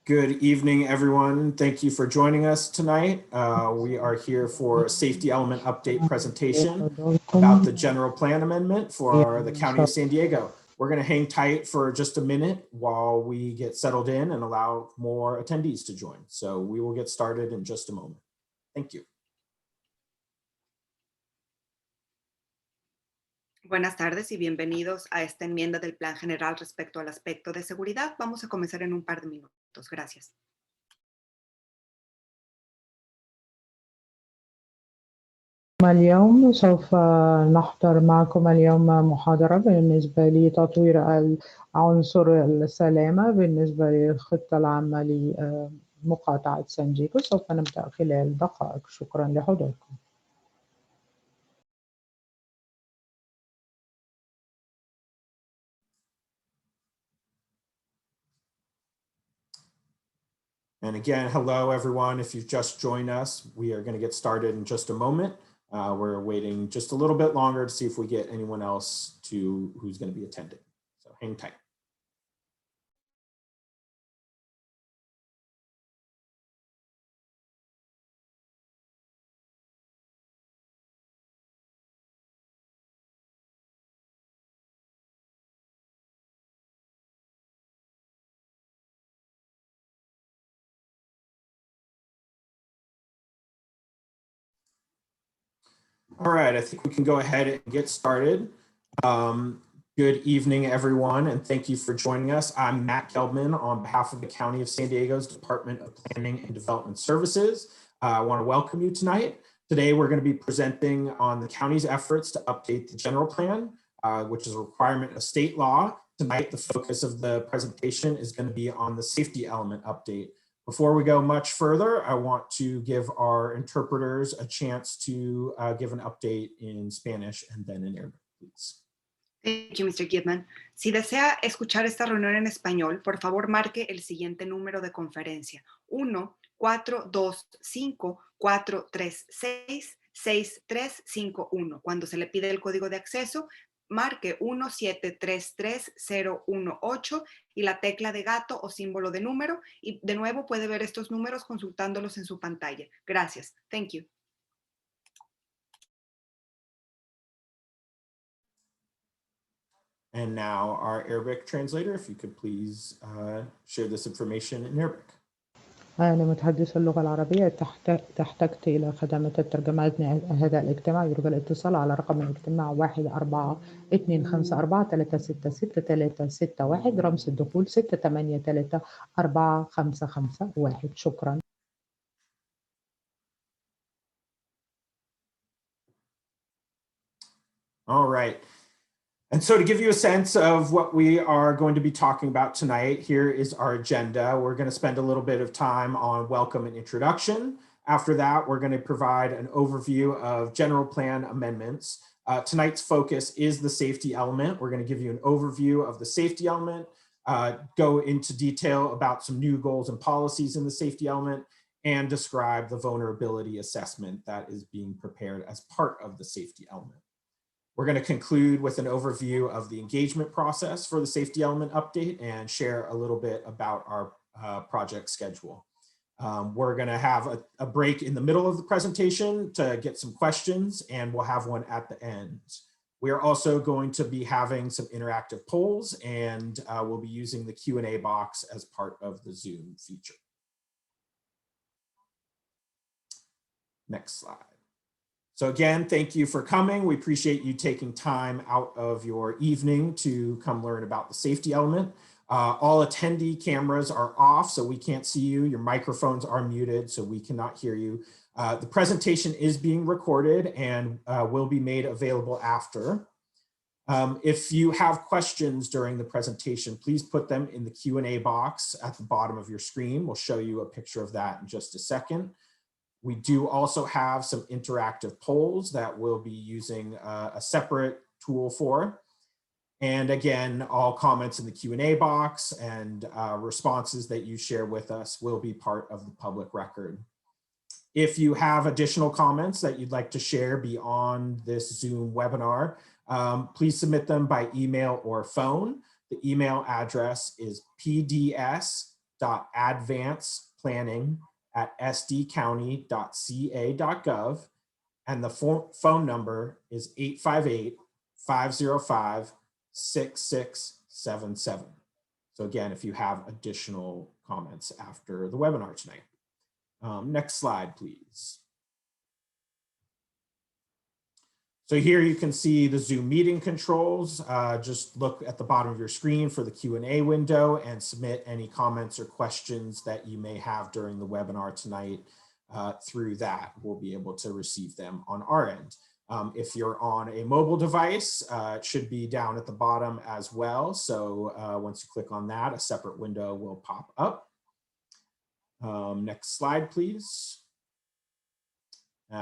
Good evening, everyone. Thank you for joining us tonight. We are here for a safety element update presentation about the general plan amendment for the County of San Diego. We're going to hang tight for just a minute while we get settled in and allow more attendees to join. So we will get started in just a moment. Thank you. Buenas tardes y bienvenidos a esta enmienda del Plan General respecto al aspecto de seguridad. Vamos a comenzar en un par de minutos. Gracias. اليوم سوف نحضر معكم اليوم محاضرة بالنسبة لتطوير عنصر السلامة بالنسبة للخطة العامة لمقاطعة سان دييغو. سوف نبدأ خلال دقائق. شكرا لحضوركم. And again, hello, everyone. If you've just joined us, we are going to get started in just a moment. We're waiting just a little bit longer to see if we get anyone else who's going to be attending. So hang tight. All right, I think we can go ahead and get started. Good evening, everyone, and thank you for joining us. I'm Matt Geldman on behalf of the County of San Diego's Department of Planning and Development Services. I want to welcome you tonight. Today, we're going to be presenting on the county's efforts to update the general plan, which is a requirement of state law. Tonight, the focus of the presentation is going to be on the safety element update. Before we go much further, I want to give our interpreters a chance to give an update in Spanish and then in Arabic, please. Thank you, Mr. Gidman. Si desea escuchar esta reunión en español, por favor marque el siguiente número de conferencia: 1-425-436-6351. Cuando se le pide el código de acceso, marque 1733018 y la tecla de gato o símbolo de número, y de nuevo puede ver estos números consultándolos en su pantalla. Gracias. Thank you. And now our Arabic translator, if you could please share this information in Arabic. أنا متحدث اللغة العربية. احتجت إلى خدمة الترجمة أثناء هذا الاجتماع. يرجى الاتصال على رقم الاجتماع 1-4-2-5-4-366-361. رمز الدخول 683-4551. شكرا. All right. And so to give you a sense of what we are going to be talking about tonight, here is our agenda. We're going to spend a little bit of time on welcome and introduction. After that, we're going to provide an overview of general plan amendments. Tonight's focus is the safety element. We're going to give you an overview of the safety element, go into detail about some new goals and policies in the safety element, and describe the vulnerability assessment that is being prepared as part of the safety element. We're going to conclude with an overview of the engagement process for the safety element update and share a little bit about our project schedule. We're going to have a break in the middle of the presentation to get some questions, and we'll have one at the end. We are also going to be having some interactive polls, and we'll be using the Q&A box as part of the Zoom feature. Next slide. So again, thank you for coming. We appreciate you taking time out of your evening to come learn about the safety element. All attendee cameras are off, so we can't see you. Your microphones are muted, so we cannot hear you. The presentation is being recorded and will be made available after. If you have questions during the presentation, please put them in the Q&A box at the bottom of your screen. We'll show you a picture of that in just a second. We do also have some interactive polls that we'll be using a separate tool for. And again, all comments in the Q&A box and responses that you share with us will be part of the public record. If you have additional comments that you'd like to share beyond this Zoom webinar, please submit them by email or phone. The email address is pds www.advanceplanning@sdcounty.ca.gov, and the phone number is 858-505-6677. So again, if you have additional comments after the webinar tonight. Next slide, please. So here you can see the Zoom meeting controls. Just look at the bottom of your screen for the Q&A window and submit any comments or questions that you may have during the webinar tonight. Through that, we'll be able to receive them on our end. If you're on a mobile device, it should be down at the bottom as well. So once you click on that, a separate window will pop up. Next slide, please.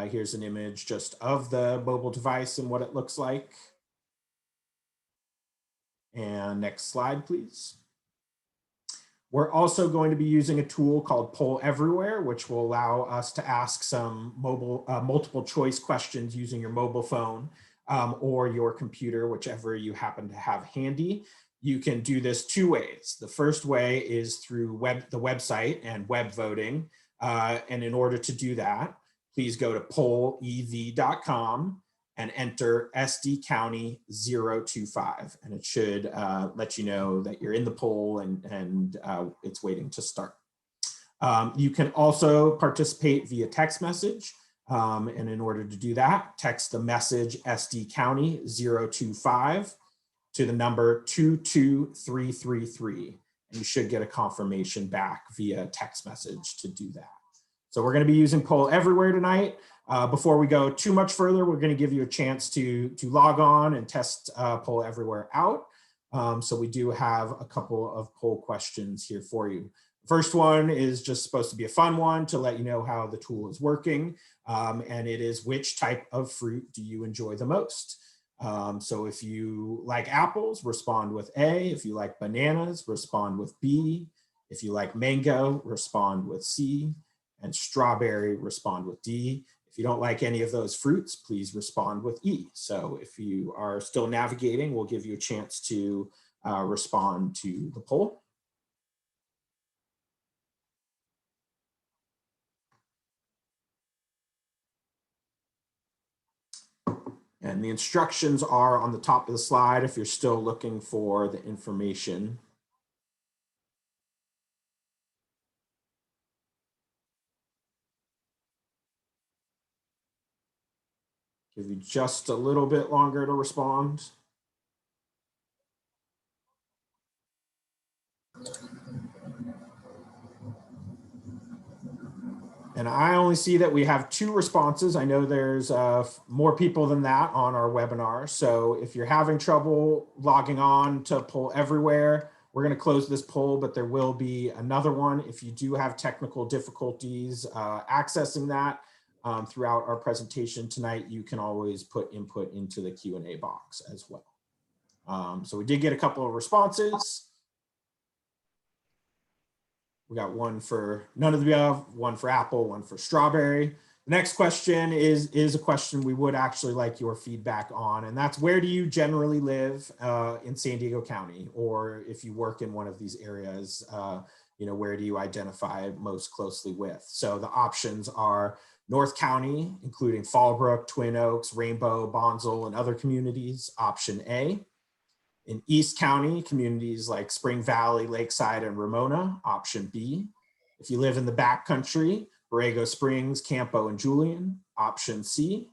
Here's an image just of the mobile device and what it looks like. And next slide, please. We're also going to be using a tool called Poll Everywhere, which will allow us to ask some multiple choice questions using your mobile phone or your computer, whichever you happen to have handy. You can do this two ways. The first way is through the website and web voting. And in order to do that, please go to pollev.com and enter SD County 025. And it should let you know that you're in the poll and it's waiting to start. You can also participate via text message. And in order to do that, text the message SD County 025 to the number 22333. And you should get a confirmation back via text message to do that. So we're going to be using Poll Everywhere tonight. Before we go too much further, we're going to give you a chance to log on and test Poll Everywhere out. So we do have a couple of poll questions here for you. First one is just supposed to be a fun one to let you know how the tool is working. And it is, which type of fruit do you enjoy the most? So if you like apples, respond with A. If you like bananas, respond with B. If you like mango, respond with C. And strawberry, respond with D. If you don't like any of those fruits, please respond with E. So if you are still navigating, we'll give you a chance to respond to the poll. And the instructions are on the top of the slide if you're still looking for the information. Give you just a little bit longer to respond. And I only see that we have 2 responses. I know there's more people than that on our webinar. So if you're having trouble logging on to Poll Everywhere, we're going to close this poll, but there will be another one. If you do have technical difficulties accessing that throughout our presentation tonight, you can always put input into the Q&A box as well. So we did get a couple of responses. We got one for none of the above, one for apple, one for strawberry. The next question is a question we would actually like your feedback on, and that's, where do you generally live in San Diego County? Or if you work in one of these areas, where do you identify most closely with? So the options are North County, including Fallbrook, Twin Oaks, Rainbow, Bonsall, and other communities, option A. In East County, communities like Spring Valley, Lakeside, and Ramona, option B. If you live in the backcountry, Borrego Springs, Campo, and Julian, option C.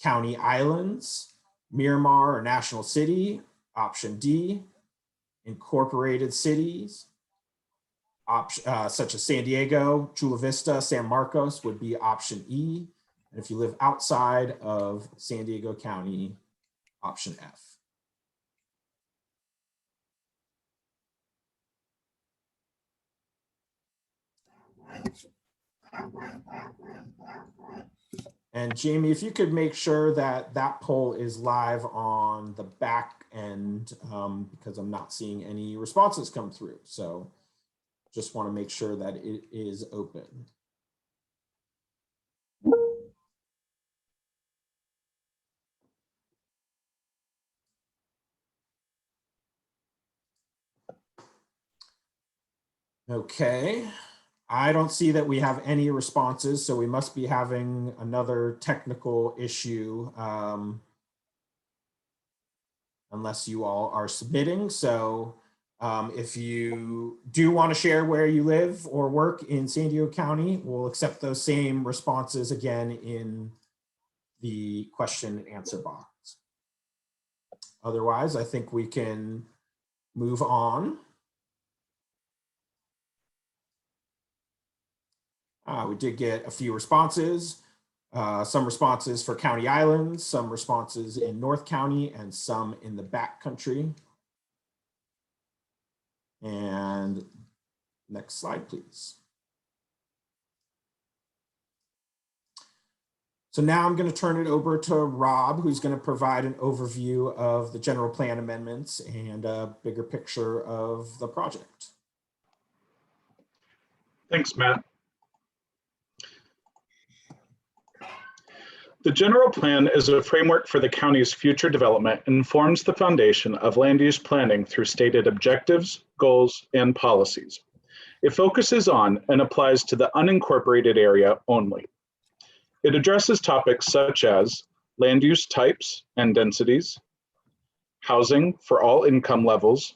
County Islands, Miramar or National City, option D. Incorporated cities, such as San Diego, Chula Vista, San Marcos would be option E. And if you live outside of San Diego County, option F. And Jamie, if you could make sure that that poll is live on the back end, because I'm not seeing any responses come through. So just want to make sure that it is open. Okay, I don't see that we have any responses, so we must be having another technical issue unless you all are submitting. So if you do want to share where you live or work in San Diego County, we'll accept those same responses again in the question and answer box. Otherwise, I think we can move on. We did get a few responses, some responses for county islands, some responses in North County, and some in the backcountry. And next slide, please. So now I'm going to turn it over to Rob, who's going to provide an overview of the general plan amendments and a bigger picture of the project. Thanks, Matt. The general plan is a framework for the county's future development and forms the foundation of land use planning through stated objectives, goals, and policies. It focuses on and applies to the unincorporated area only. It addresses topics such as land use types and densities, housing for all income levels,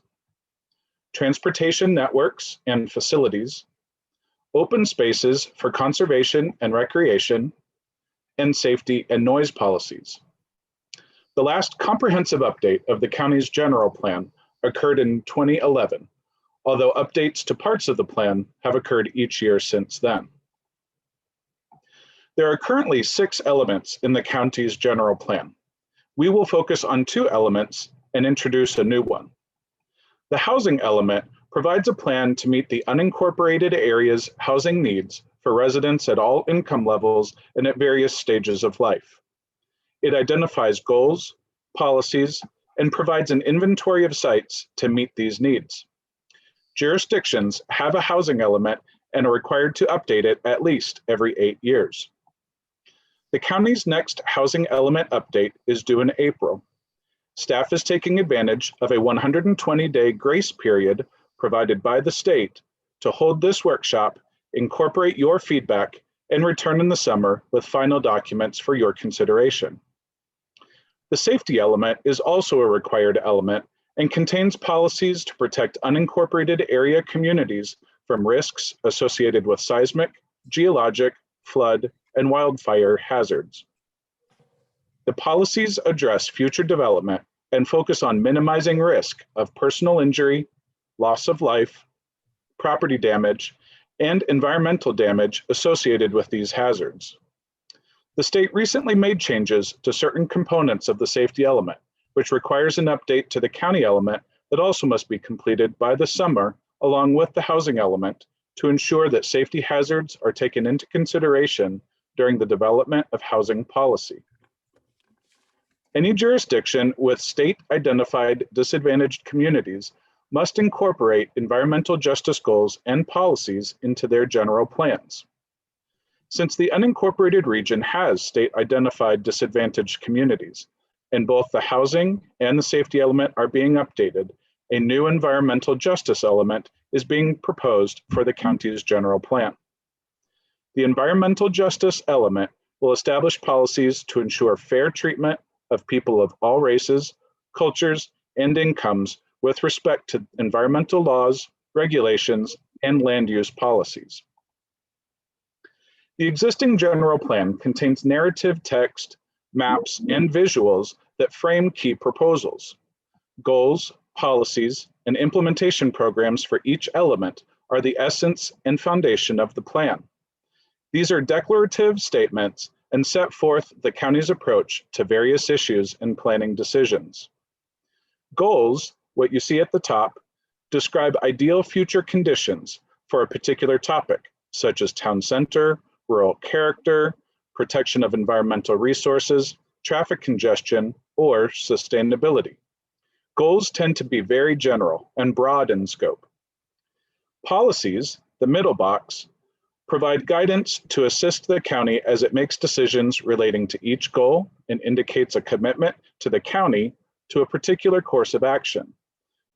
transportation networks and facilities, open spaces for conservation and recreation, and safety and noise policies. The last comprehensive update of the county's general plan occurred in 2011, although updates to parts of the plan have occurred each year since then. There are currently 6 elements in the county's general plan. We will focus on 2 elements and introduce a new one. The housing element provides a plan to meet the unincorporated area's housing needs for residents at all income levels and at various stages of life. It identifies goals, policies, and provides an inventory of sites to meet these needs. Jurisdictions have a housing element and are required to update it at least every 8 years. The county's next housing element update is due in April. Staff is taking advantage of a 120-day grace period provided by the state to hold this workshop, incorporate your feedback, and return in the summer with final documents for your consideration. The safety element is also a required element and contains policies to protect unincorporated area communities from risks associated with seismic, geologic, flood, and wildfire hazards. The policies address future development and focus on minimizing risk of personal injury, loss of life, property damage, and environmental damage associated with these hazards. The state recently made changes to certain components of the safety element, which requires an update to the county element that also must be completed by the summer, along with the housing element, to ensure that safety hazards are taken into consideration during the development of housing policy. Any jurisdiction with state-identified disadvantaged communities must incorporate environmental justice goals and policies into their general plans. Since the unincorporated region has state-identified disadvantaged communities, and both the housing and the safety element are being updated, a new environmental justice element is being proposed for the county's general plan. The environmental justice element will establish policies to ensure fair treatment of people of all races, cultures, and incomes with respect to environmental laws, regulations, and land use policies. The existing general plan contains narrative text, maps, and visuals that frame key proposals. Goals, policies, and implementation programs for each element are the essence and foundation of the plan. These are declarative statements and set forth the county's approach to various issues and planning decisions. Goals, what you see at the top, describe ideal future conditions for a particular topic, such as town center, rural character, protection of environmental resources, traffic congestion, or sustainability. Goals tend to be very general and broad in scope. Policies, the middle box, provide guidance to assist the county as it makes decisions relating to each goal and indicates a commitment to the county to a particular course of action.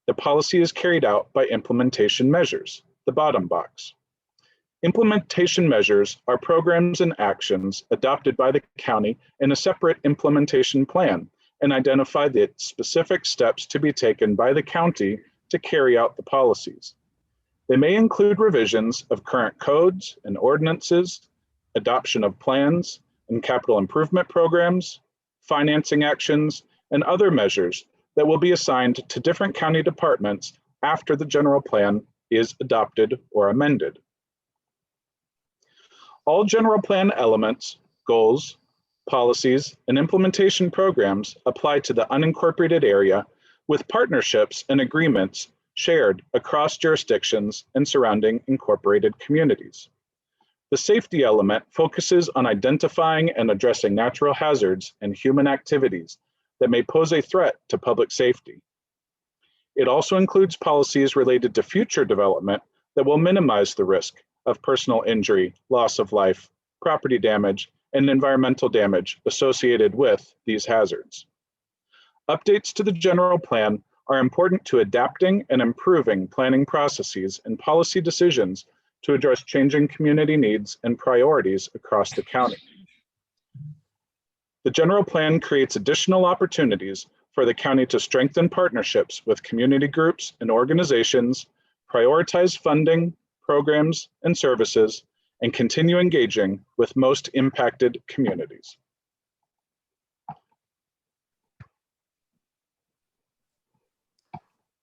The policy is carried out by implementation measures, the bottom box. Implementation measures are programs and actions adopted by the county in a separate implementation plan and identify the specific steps to be taken by the county to carry out the policies. They may include revisions of current codes and ordinances, adoption of plans and capital improvement programs, financing actions, and other measures that will be assigned to different county departments after the general plan is adopted or amended. All general plan elements, goals, policies, and implementation programs apply to the unincorporated area with partnerships and agreements shared across jurisdictions and surrounding incorporated communities. The safety element focuses on identifying and addressing natural hazards and human activities that may pose a threat to public safety. It also includes policies related to future development that will minimize the risk of personal injury, loss of life, property damage, and environmental damage associated with these hazards. Updates to the general plan are important to adapting and improving planning processes and policy decisions to address changing community needs and priorities across the county. The general plan creates additional opportunities for the county to strengthen partnerships with community groups and organizations, prioritize funding, programs, and services, and continue engaging with most impacted communities.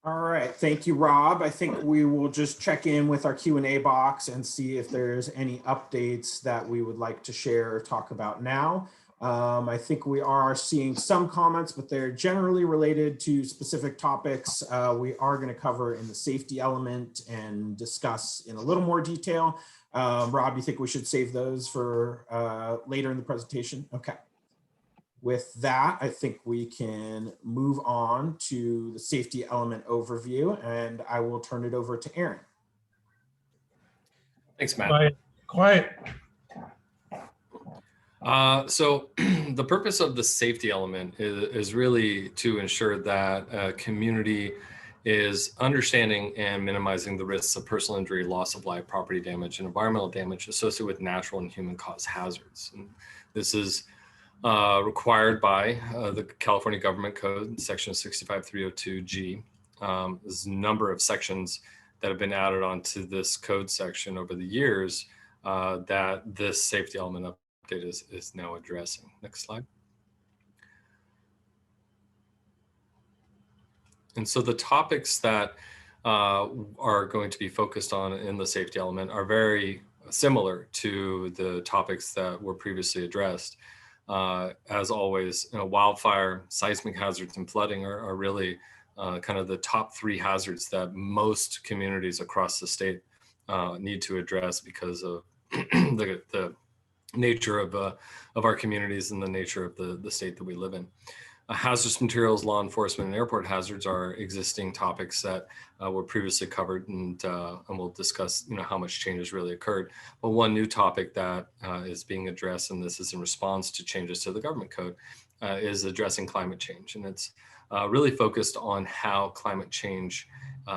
All right, thank you, Rob. I think we will just check in with our Q&A box and see if there's any updates that we would like to share or talk about now. I think we are seeing some comments, but they're generally related to specific topics we are going to cover in the safety element and discuss in a little more detail. Rob, you think we should save those for later in the presentation? Okay. With that, I think we can move on to the safety element overview, and I will turn it over to Aaron. Thanks, Matt. Quiet. So the purpose of the safety element is really to ensure that a community is understanding and minimizing the risks of personal injury, loss of life, property damage, and environmental damage associated with natural and human caused hazards. And this is required by the California Government Code, section 65302G. There's a number of sections that have been added onto this code section over the years that this safety element update is now addressing. Next slide. And so the topics that are going to be focused on in the safety element are very similar to the topics that were previously addressed. As always, wildfire, seismic hazards, and flooding are really kind of the top three hazards that most communities across the state need to address because of the nature of our communities and the nature of the state that we live in. Hazardous materials, law enforcement, and airport hazards are existing topics that were previously covered, and we'll discuss how much change has really occurred. But one new topic that is being addressed, and this is in response to changes to the government code, is addressing climate change. And it's really focused on how climate change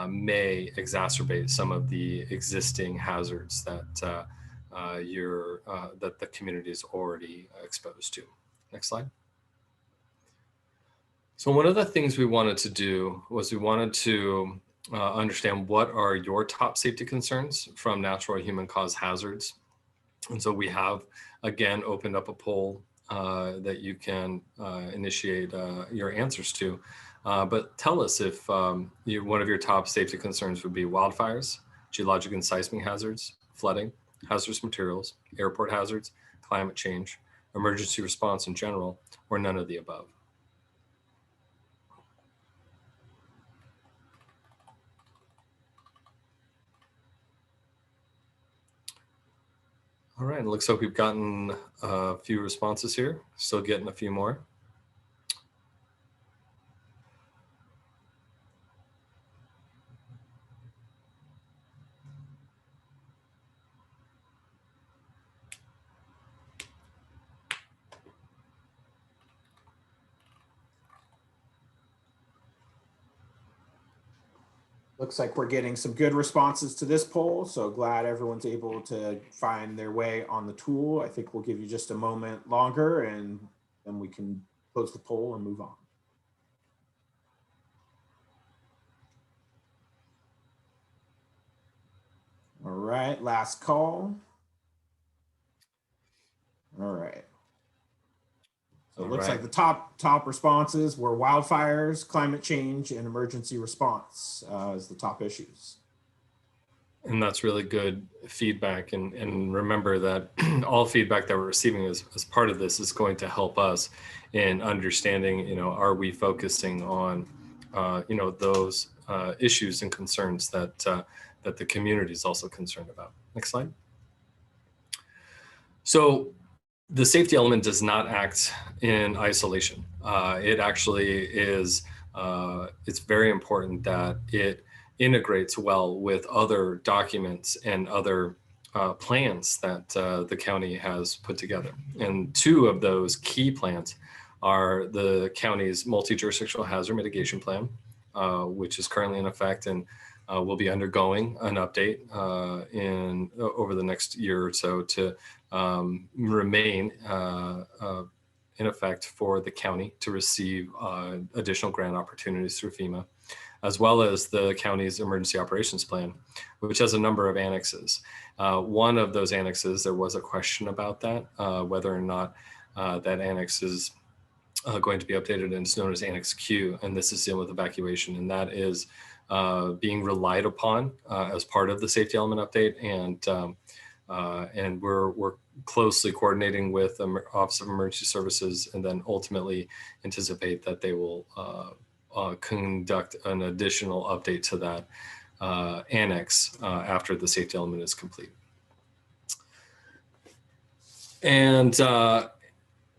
may exacerbate some of the existing hazards that that the community is already exposed to. Next slide. So one of the things we wanted to do was we wanted to understand what are your top safety concerns from natural or human caused hazards. And so we have, again, opened up a poll that you can initiate your answers to. But tell us if one of your top safety concerns would be wildfires, geologic and seismic hazards, flooding, hazardous materials, airport hazards, climate change, emergency response in general, or none of the above. All right, it looks like we've gotten a few responses here. Still getting a few more. Looks like we're getting some good responses to this poll, so glad everyone's able to find their way on the tool. I think we'll give you just a moment longer and then we can close the poll and move on. All right, last call. All right. So it looks like the top responses were wildfires, climate change, and emergency response as the top issues. And that's really good feedback. And remember that all feedback that we're receiving as part of this is going to help us in understanding, are we focusing on, those issues and concerns that the community is also concerned about. Next slide. So the safety element does not act in isolation. It actually is, it's very important that it integrates well with other documents and other plans that the county has put together. And two of those key plans are the county's multi-jurisdictional hazard mitigation plan, which is currently in effect and will be undergoing an update over the next year or so to remain in effect for the county to receive additional grant opportunities through Fema, as well as the county's emergency operations plan, which has a number of annexes. One of those annexes, there was a question about that, whether or not that annex is going to be updated, and it's known as Annex Q, and this is dealing with evacuation, and that is being relied upon as part of the safety element update, and we're closely coordinating with the Office of Emergency Services, and then ultimately anticipate that they will conduct an additional update to that annex after the safety element is complete. And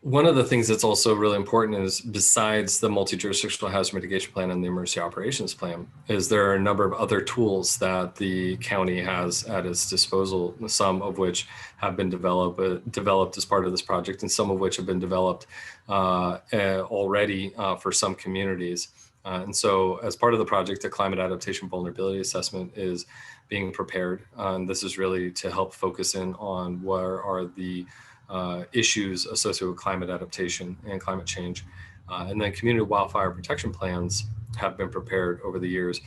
one of the things that's also really important is, besides the multi-jurisdictional hazard mitigation plan and the emergency operations plan, is there are a number of other tools that the county has at its disposal, some of which have been developed as part of this project, and some of which have been developed already for some communities. And so as part of the project, the climate adaptation vulnerability assessment is being prepared. And this is really to help focus in on where are the issues associated with climate adaptation and climate change. And then community wildfire protection plans have been prepared over the years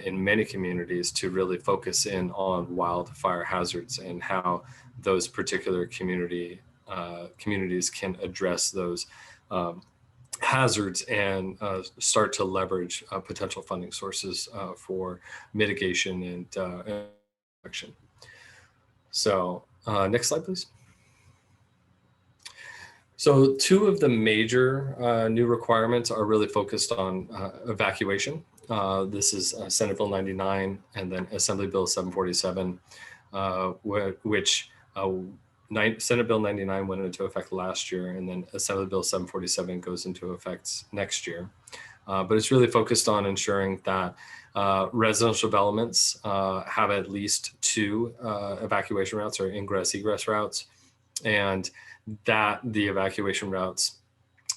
in many communities to really focus in on wildfire hazards and how those particular communities can address those hazards and start to leverage potential funding sources for mitigation and action. So next slide, please. So two of the major new requirements are really focused on evacuation. This is Senate Bill 99 and then Assembly Bill 747, which Senate Bill 99 went into effect last year, and then Assembly Bill 747 goes into effect next year. But it's really focused on ensuring that residential developments have at least 2 evacuation routes or ingress-egress routes, and that the evacuation routes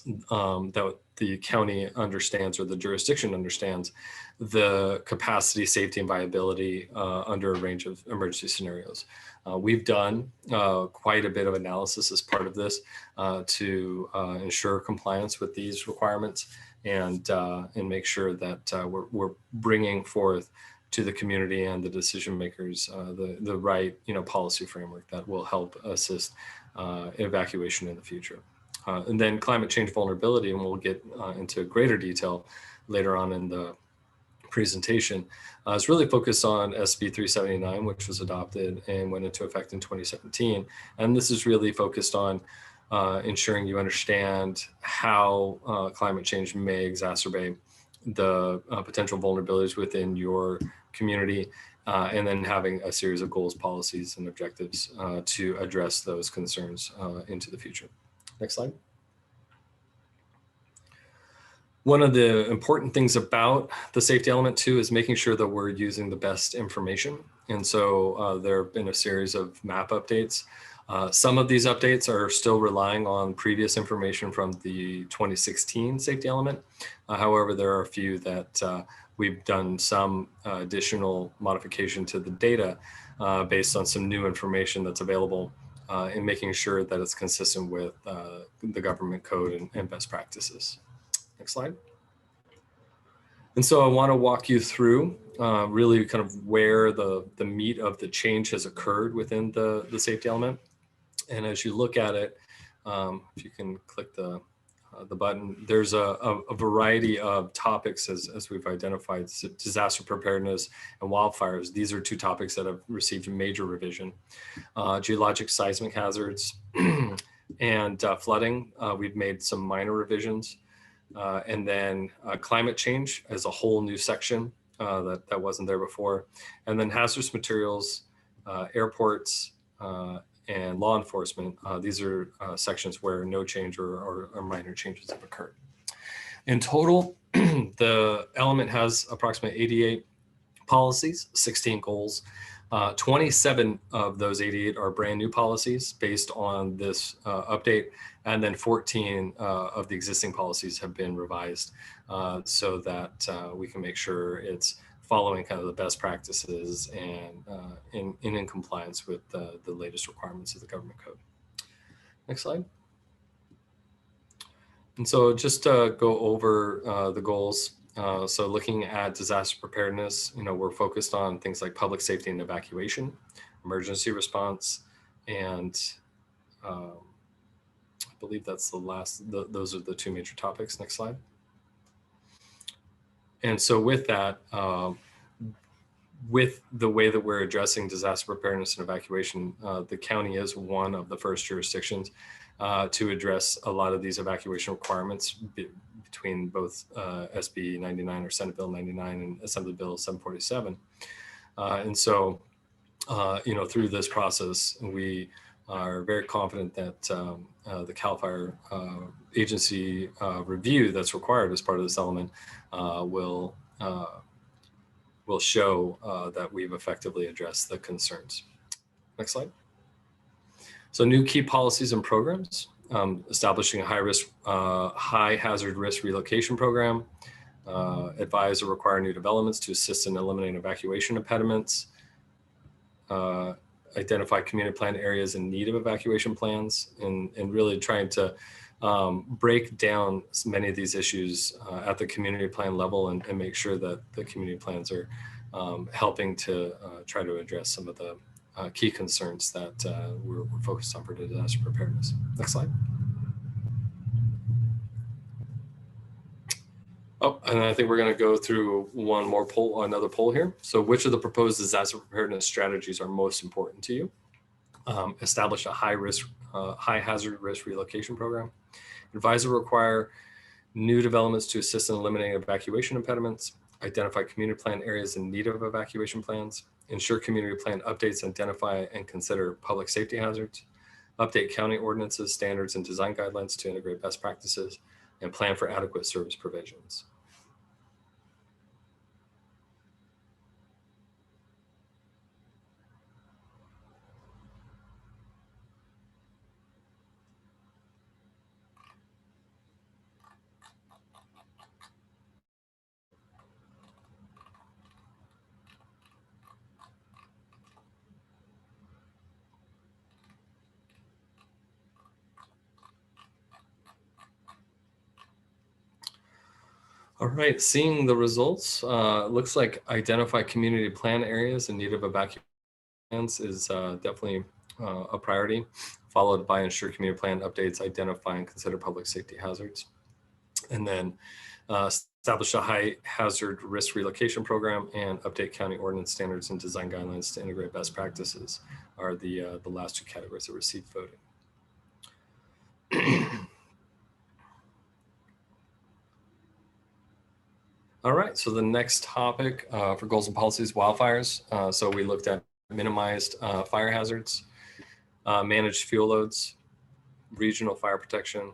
that the county understands or the jurisdiction understands the capacity, safety, and viability under a range of emergency scenarios. We've done quite a bit of analysis as part of this to ensure compliance with these requirements and make sure that we're bringing forth to the community and the decision makers the right policy framework that will help assist evacuation in the future. And then climate change vulnerability, and we'll get into greater detail later on in the presentation, is really focused on SB 379, which was adopted and went into effect in 2017. And this is really focused on ensuring you understand how climate change may exacerbate the potential vulnerabilities within your community, and then having a series of goals, policies, and objectives to address those concerns into the future. Next slide. One of the important things about the safety element too is making sure that we're using the best information. And so there have been a series of map updates. Some of these updates are still relying on previous information from the 2016 safety element. However, there are a few that we've done some additional modification to the data based on some new information that's available in making sure that it's consistent with the government code and best practices. Next slide. And so I want to walk you through really kind of where the meat of the change has occurred within the safety element. And as you look at it, if you can click the button, there's a variety of topics as we've identified: disaster preparedness and wildfires. These are two topics that have received a major revision. Geologic seismic hazards and flooding, we've made some minor revisions. And then climate change as a whole new section that wasn't there before. And then hazardous materials, airports, and law enforcement. These are sections where no change or minor changes have occurred. In total, the element has approximately 88 policies, 16 goals. 27 of those 88 are brand new policies based on this update, and then 14 of the existing policies have been revised so that we can make sure it's following kind of the best practices and in compliance with the latest requirements of the government code. Next slide. And so just to go over the goals. So looking at disaster preparedness, we're focused on things like public safety and evacuation, emergency response, and I believe that's the last, those are the two major topics. Next slide. And so with that, with the way that we're addressing disaster preparedness and evacuation, the county is one of the first jurisdictions to address a lot of these evacuation requirements between both SB 99 or Senate Bill 99 and Assembly Bill 747. And so, through this process, we are very confident that the CAL FIRE agency review that's required as part of this element will show that we've effectively addressed the concerns. Next slide. So new key policies and programs, establishing a high hazard risk relocation program, advise or require new developments to assist in eliminating evacuation impediments, identify community plan areas in need of evacuation plans, and really trying to break down many of these issues at the community plan level and make sure that the community plans are helping to try to address some of the key concerns that we're focused on for disaster preparedness. Next slide. Oh, and I think we're going to go through one more poll, another poll here. So which of the proposed disaster preparedness strategies are most important to you? Establish a high hazard risk relocation program. Advise or require new developments to assist in eliminating evacuation impediments. Identify community plan areas in need of evacuation plans. Ensure community plan updates, identify and consider public safety hazards. Update county ordinances, standards, and design guidelines to integrate best practices, and plan for adequate service provisions. All right, seeing the results, looks like identify community plan areas in need of evacuation plans is definitely a priority, followed by ensure community plan updates, identify and consider public safety hazards. And then establish a high hazard risk relocation program and update county ordinance standards and design guidelines to integrate best practices are the last two categories that received voting. All right, so the next topic for goals and policies, wildfires. So we looked at minimized fire hazards, managed fuel loads, regional fire protection,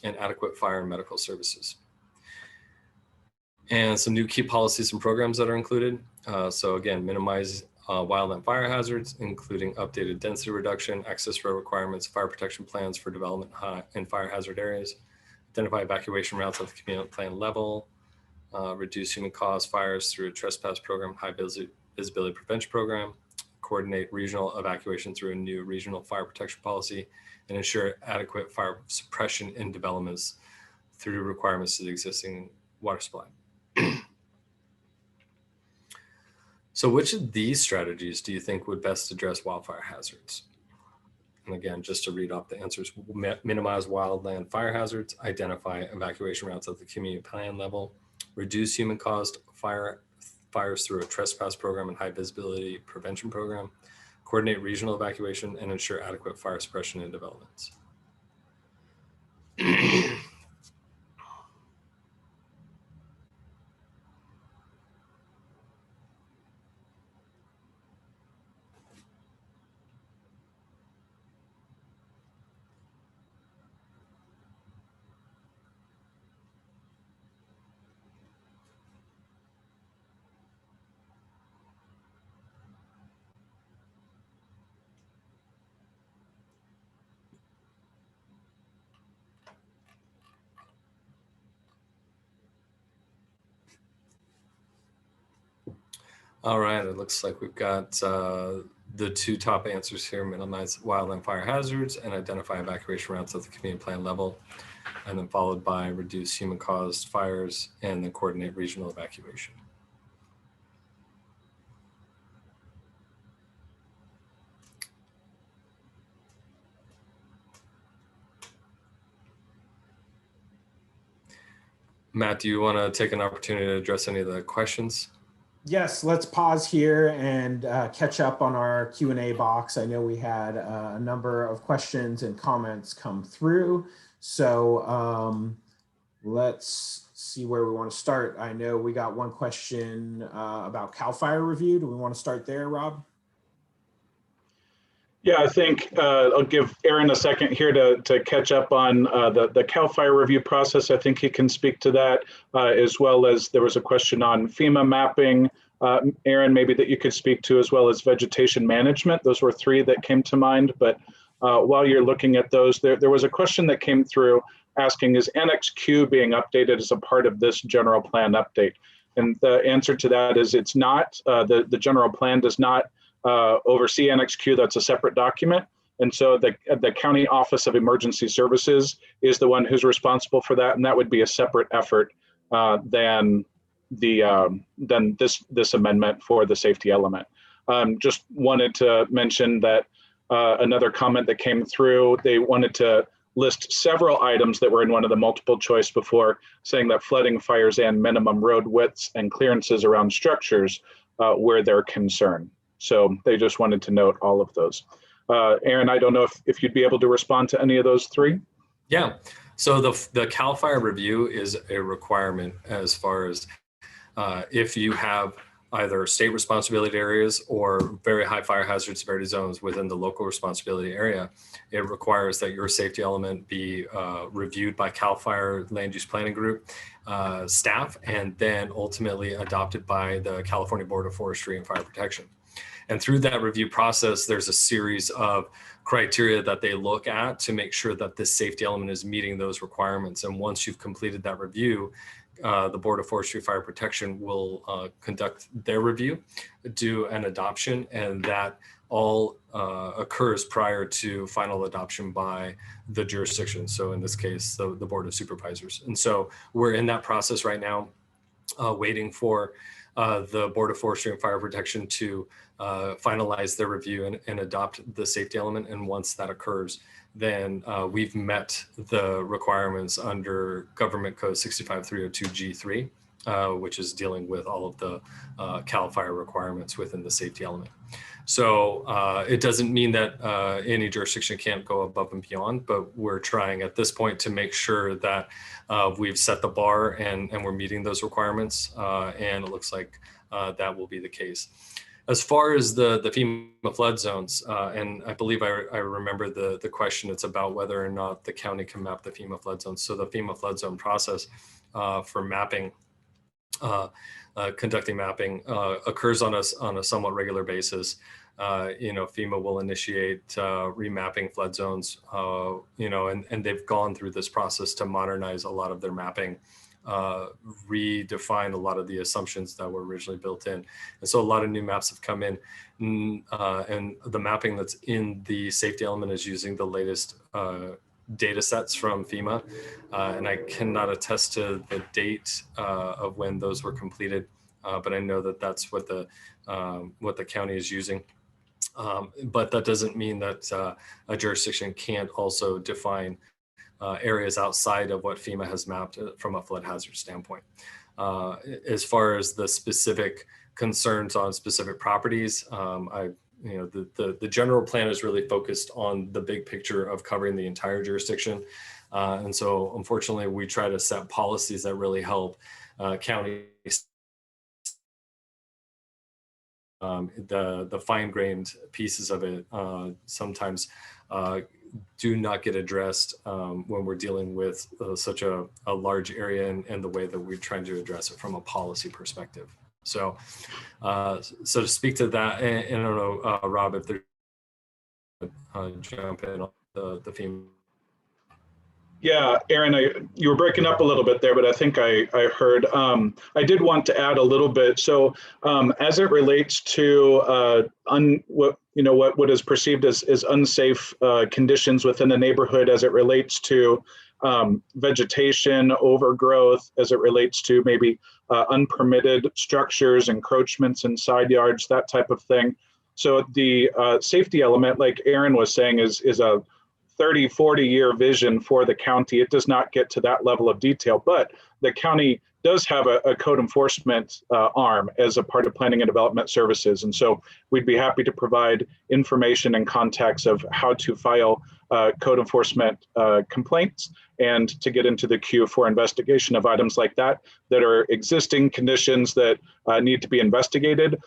and adequate fire and medical services. And some new key policies and programs that are included. So again, minimize wildland fire hazards, including updated density reduction, access road requirements, fire protection plans for development in fire hazard areas, identify evacuation routes at the community plan level, reduce human caused fires through a trespass program, high visibility prevention program, coordinate regional evacuation through a new regional fire protection policy, and ensure adequate fire suppression in developments through requirements to the existing water supply. So which of these strategies do you think would best address wildfire hazards? And again, just to read off the answers: minimize wildland fire hazards, identify evacuation routes at the community plan level, reduce human caused fires through a trespass program and high visibility prevention program, coordinate regional evacuation, and ensure adequate fire suppression in developments. All right, it looks like we've got the two top answers here: minimize wildland fire hazards and identify evacuation routes at the community plan level, and then followed by reduce human caused fires and then coordinate regional evacuation. Matt, do you want to take an opportunity to address any of the questions? Yes, let's pause here and catch up on our Q&A box. I know we had a number of questions and comments come through. So let's see where we want to start. I know we got one question about CAL FIRE review. Do we want to start there, Rob? Yeah, I think I'll give Aaron a second here to catch up on the CAL FIRE review process. I think he can speak to that, as well as there was a question on FEMA mapping, Aaron, maybe that you could speak to, as well as vegetation management. Those were three that came to mind. But while you're looking at those, there was a question that came through asking, is Annex Q being updated as a part of this general plan update? And the answer to that is it's not. The general plan does not oversee Annex Q. That's a separate document. And so the County Office of Emergency Services is the one who's responsible for that. And that would be a separate effort than this amendment for the safety element. Just wanted to mention that another comment that came through, they wanted to list several items that were in one of the multiple choice before, saying that flooding, fires, and minimum road widths and clearances around structures were their concern. So they just wanted to note all of those. Aaron, I don't know if you'd be able to respond to any of those three. Yeah, so the CAL FIRE review is a requirement as far as if you have either state responsibility areas or very high fire hazard severity zones within the local responsibility area. It requires that your safety element be reviewed by CAL FIRE Land Use Planning Group staff, and then ultimately adopted by the California Board of Forestry and Fire Protection. And through that review process, there's a series of criteria that they look at to make sure that this safety element is meeting those requirements. And once you've completed that review, the Board of Forestry Fire Protection will conduct their review, do an adoption, and that all occurs prior to final adoption by the jurisdiction. So in this case, the Board of Supervisors. And so we're in that process right now, waiting for the Board of Forestry and Fire Protection to finalize their review and adopt the safety element. And once that occurs, then we've met the requirements under Government Code 65302G3, which is dealing with all of the CAL FIRE requirements within the safety element. So it doesn't mean that any jurisdiction can't go above and beyond, but we're trying at this point to make sure that we've set the bar and we're meeting those requirements, and it looks like that will be the case. As far as the FEMA flood zones, and I believe I remember the question, it's about whether or not the county can map the FEMA flood zones. So the FEMA flood zone process for mapping, conducting mapping occurs on a somewhat regular basis. FEMA will initiate remapping flood zones, and they've gone through this process to modernize a lot of their mapping redefine a lot of the assumptions that were originally built in. And so a lot of new maps have come in, and the mapping that's in the safety element is using the latest data sets from FEMA. And I cannot attest to the date of when those were completed, but I know that that's what the county is using. But that doesn't mean that a jurisdiction can't also define areas outside of what FEMA has mapped from a flood hazard standpoint. As far as the specific concerns on specific properties, the general plan is really focused on the big picture of covering the entire jurisdiction. And so unfortunately, we try to set policies that really help counties the fine-grained pieces of it sometimes do not get addressed when we're dealing with such a large area and the way that we're trying to address it from a policy perspective. So, so to speak to that, and I don't know, Rob, if there's jump in on the FEMA. Yeah, Aaron, you were breaking up a little bit there, but I think I heard. I did want to add a little bit. So as it relates to what is perceived as unsafe conditions within the neighborhood, as it relates to vegetation, overgrowth, as it relates to maybe unpermitted structures, encroachments in side yards, that type of thing. So the safety element, like Aaron was saying, is a 30, 40-year vision for the county. It does not get to that level of detail, but the county does have a code enforcement arm as a part of planning and development services. And so we'd be happy to provide information and context of how to file code enforcement complaints and to get into the queue for investigation of items like that are existing conditions that need to be investigated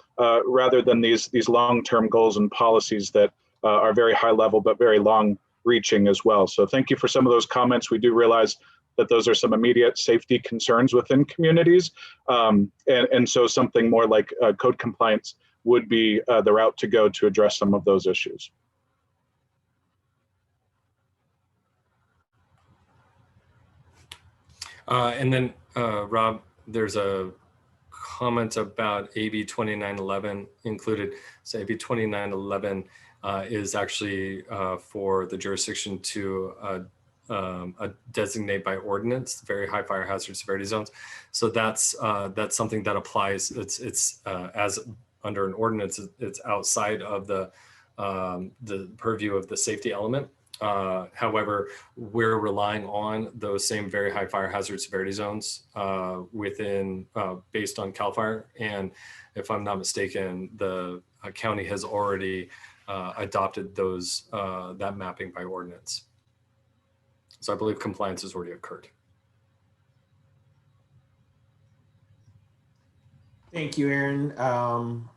rather than these long-term goals and policies that are very high level but very long reaching as well. So thank you for some of those comments. We do realize that those are some immediate safety concerns within communities. And so something more like code compliance would be the route to go to address some of those issues. And then, Rob, there's a comment about AB 2911 included. So AB 2911 is actually for the jurisdiction to designate by ordinance very high fire hazard severity zones. So that's something that applies. It's as under an ordinance, it's outside of the purview of the safety element. However, we're relying on those same very high fire hazard severity zones within based on CAL FIRE. And if I'm not mistaken, the county has already adopted those that mapping by ordinance. So I believe compliance has already occurred. Thank you, Aaron.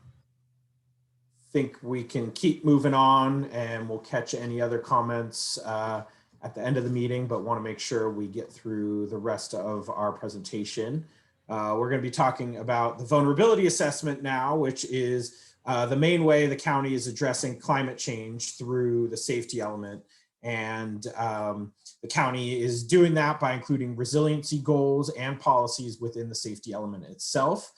Think we can keep moving on and we'll catch any other comments at the end of the meeting, but want to make sure we get through the rest of our presentation. We're going to be talking about the vulnerability assessment now, which is the main way the county is addressing climate change through the safety element. And the county is doing that by including resiliency goals and policies within the safety element itself.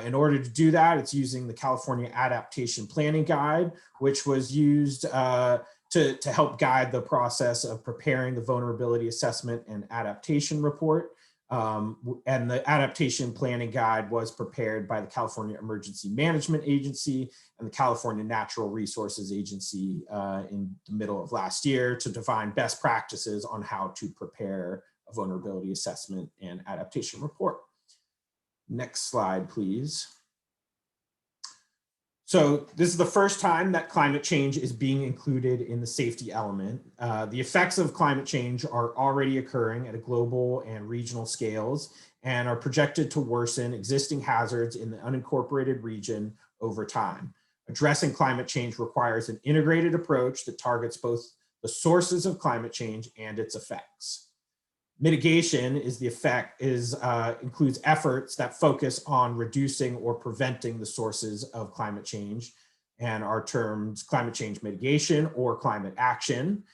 In order to do that, it's using the California Adaptation Planning Guide, which was used to help guide the process of preparing the vulnerability assessment and adaptation report. And the Adaptation Planning Guide was prepared by the California Emergency Management Agency and the California Natural Resources Agency in the middle of last year to define best practices on how to prepare a vulnerability assessment and adaptation report. Next slide, please. So this is the first time that climate change is being included in the safety element. The effects of climate change are already occurring at a global and regional scales and are projected to worsen existing hazards in the unincorporated region over time. Addressing climate change requires an integrated approach that targets both the sources of climate change and its effects. Mitigation is includes efforts that focus on reducing or preventing the sources of climate change and are termed climate change mitigation or climate action.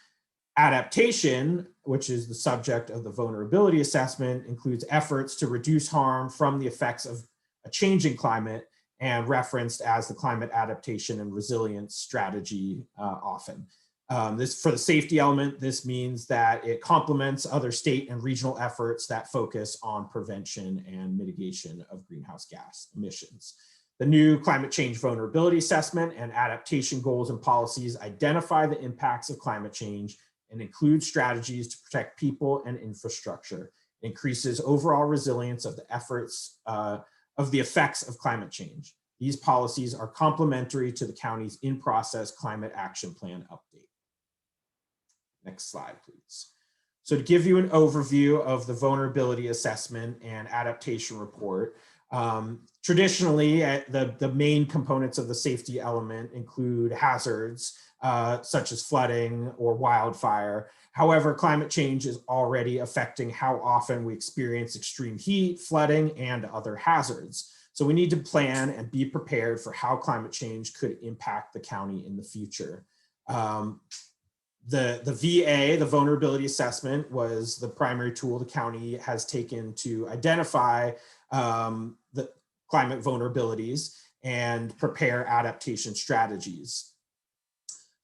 Adaptation, which is the subject of the vulnerability assessment, includes efforts to reduce harm from the effects of a changing climate, and referenced as the climate adaptation and resilience strategy often. For the safety element, this means that it complements other state and regional efforts that focus on prevention and mitigation of greenhouse gas emissions. The new climate change vulnerability assessment and adaptation goals and policies identify the impacts of climate change and include strategies to protect people and infrastructure. It increases overall resilience of the efforts of the effects of climate change. These policies are complementary to the county's in-process climate action plan update. Next slide, please. So to give you an overview of the vulnerability assessment and adaptation report, traditionally, the main components of the safety element include hazards such as flooding or wildfire. However, climate change is already affecting how often we experience extreme heat, flooding, and other hazards. So we need to plan and be prepared for how climate change could impact the county in the future. The VA, the vulnerability assessment, was the primary tool the county has taken to identify the climate vulnerabilities and prepare adaptation strategies.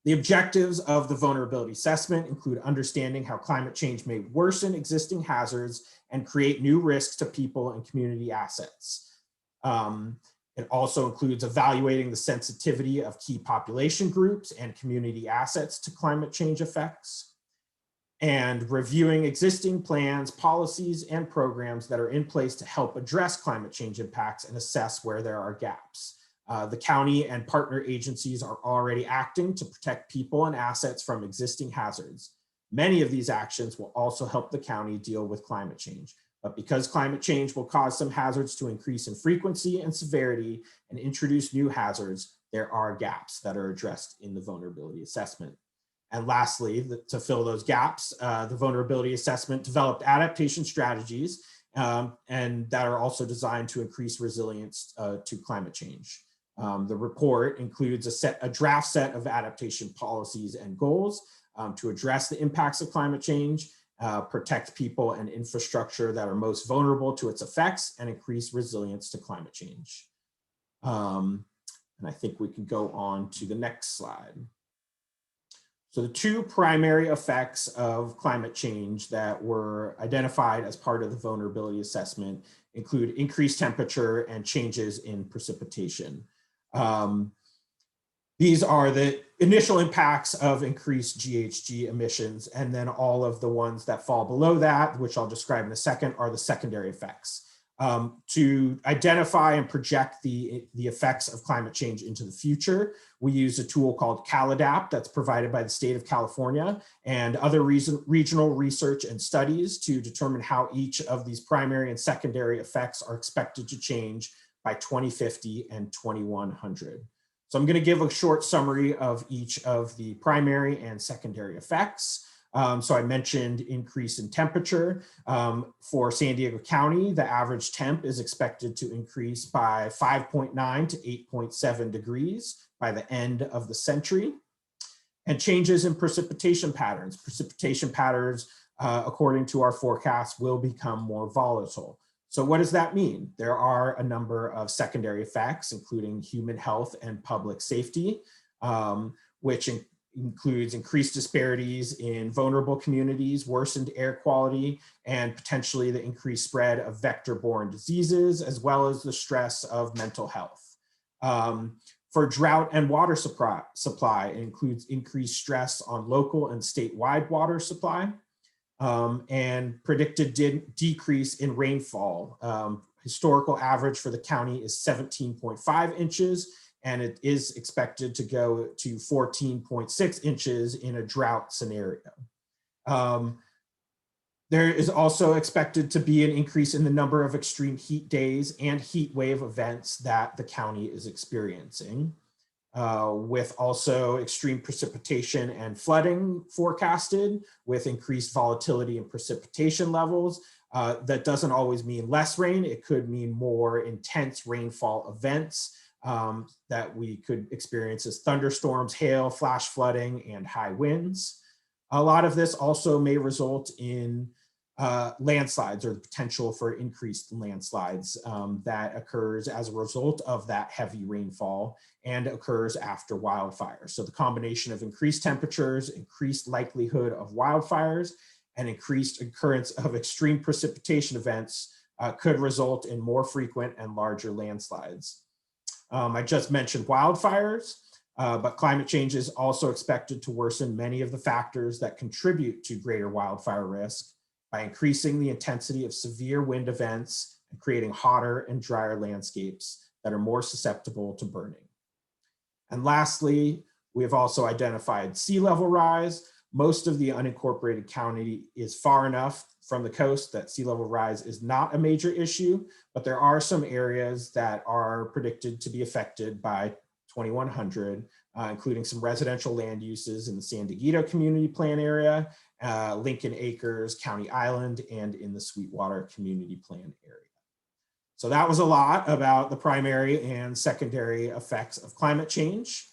The objectives of the vulnerability assessment include understanding how climate change may worsen existing hazards and create new risks to people and community assets. It also includes evaluating the sensitivity of key population groups and community assets to climate change effects, and reviewing existing plans, policies, and programs that are in place to help address climate change impacts and assess where there are gaps. The county and partner agencies are already acting to protect people and assets from existing hazards. Many of these actions will also help the county deal with climate change. But because climate change will cause some hazards to increase in frequency and severity and introduce new hazards, there are gaps that are addressed in the vulnerability assessment. And lastly, to fill those gaps, the vulnerability assessment developed adaptation strategies and that are also designed to increase resilience to climate change. The report includes a draft set of adaptation policies and goals to address the impacts of climate change, protect people and infrastructure that are most vulnerable to its effects, and increase resilience to climate change. And I think we can go on to the next slide. So the two primary effects of climate change that were identified as part of the vulnerability assessment include increased temperature and changes in precipitation. These are the initial impacts of increased GHG emissions, and then all of the ones that fall below that, which I'll describe in a second, are the secondary effects. To identify and project the effects of climate change into the future, we use a tool called CalAdapt that's provided by the state of California and other regional research and studies to determine how each of these primary and secondary effects are expected to change by 2050 and 2100. So I'm going to give a short summary of each of the primary and secondary effects. So I mentioned increase in temperature. For San Diego County, the average temp is expected to increase by 5.9 to 8.7 degrees by the end of the century. And changes in precipitation patterns. Precipitation patterns, according to our forecast, will become more volatile. So what does that mean? There are a number of secondary effects, including human health and public safety, which includes increased disparities in vulnerable communities, worsened air quality, and potentially the increased spread of vector-borne diseases, as well as the stress of mental health. For drought and water supply, it includes increased stress on local and statewide water supply. And predicted decrease in rainfall. Historical average for the county is 17.5 inches, and it is expected to go to 14.6 inches in a drought scenario. There is also expected to be an increase in the number of extreme heat days and heat wave events that the county is experiencing. With also extreme precipitation and flooding forecasted with increased volatility in precipitation levels. That doesn't always mean less rain. It could mean more intense rainfall events that we could experience as thunderstorms, hail, flash flooding, and high winds. A lot of this also may result in landslides or the potential for increased landslides that occurs as a result of that heavy rainfall and occurs after wildfires. So the combination of increased temperatures, increased likelihood of wildfires, and increased occurrence of extreme precipitation events could result in more frequent and larger landslides. I just mentioned wildfires, but climate change is also expected to worsen many of the factors that contribute to greater wildfire risk by increasing the intensity of severe wind events and creating hotter and drier landscapes that are more susceptible to burning. And lastly, we have also identified sea level rise. Most of the unincorporated county is far enough from the coast that sea level rise is not a major issue, but there are some areas that are predicted to be affected by 2100, including some residential land uses in the San Diego Community Plan area, Lincoln Acres, County Island, and in the Sweetwater Community Plan area. So that was a lot about the primary and secondary effects of climate change.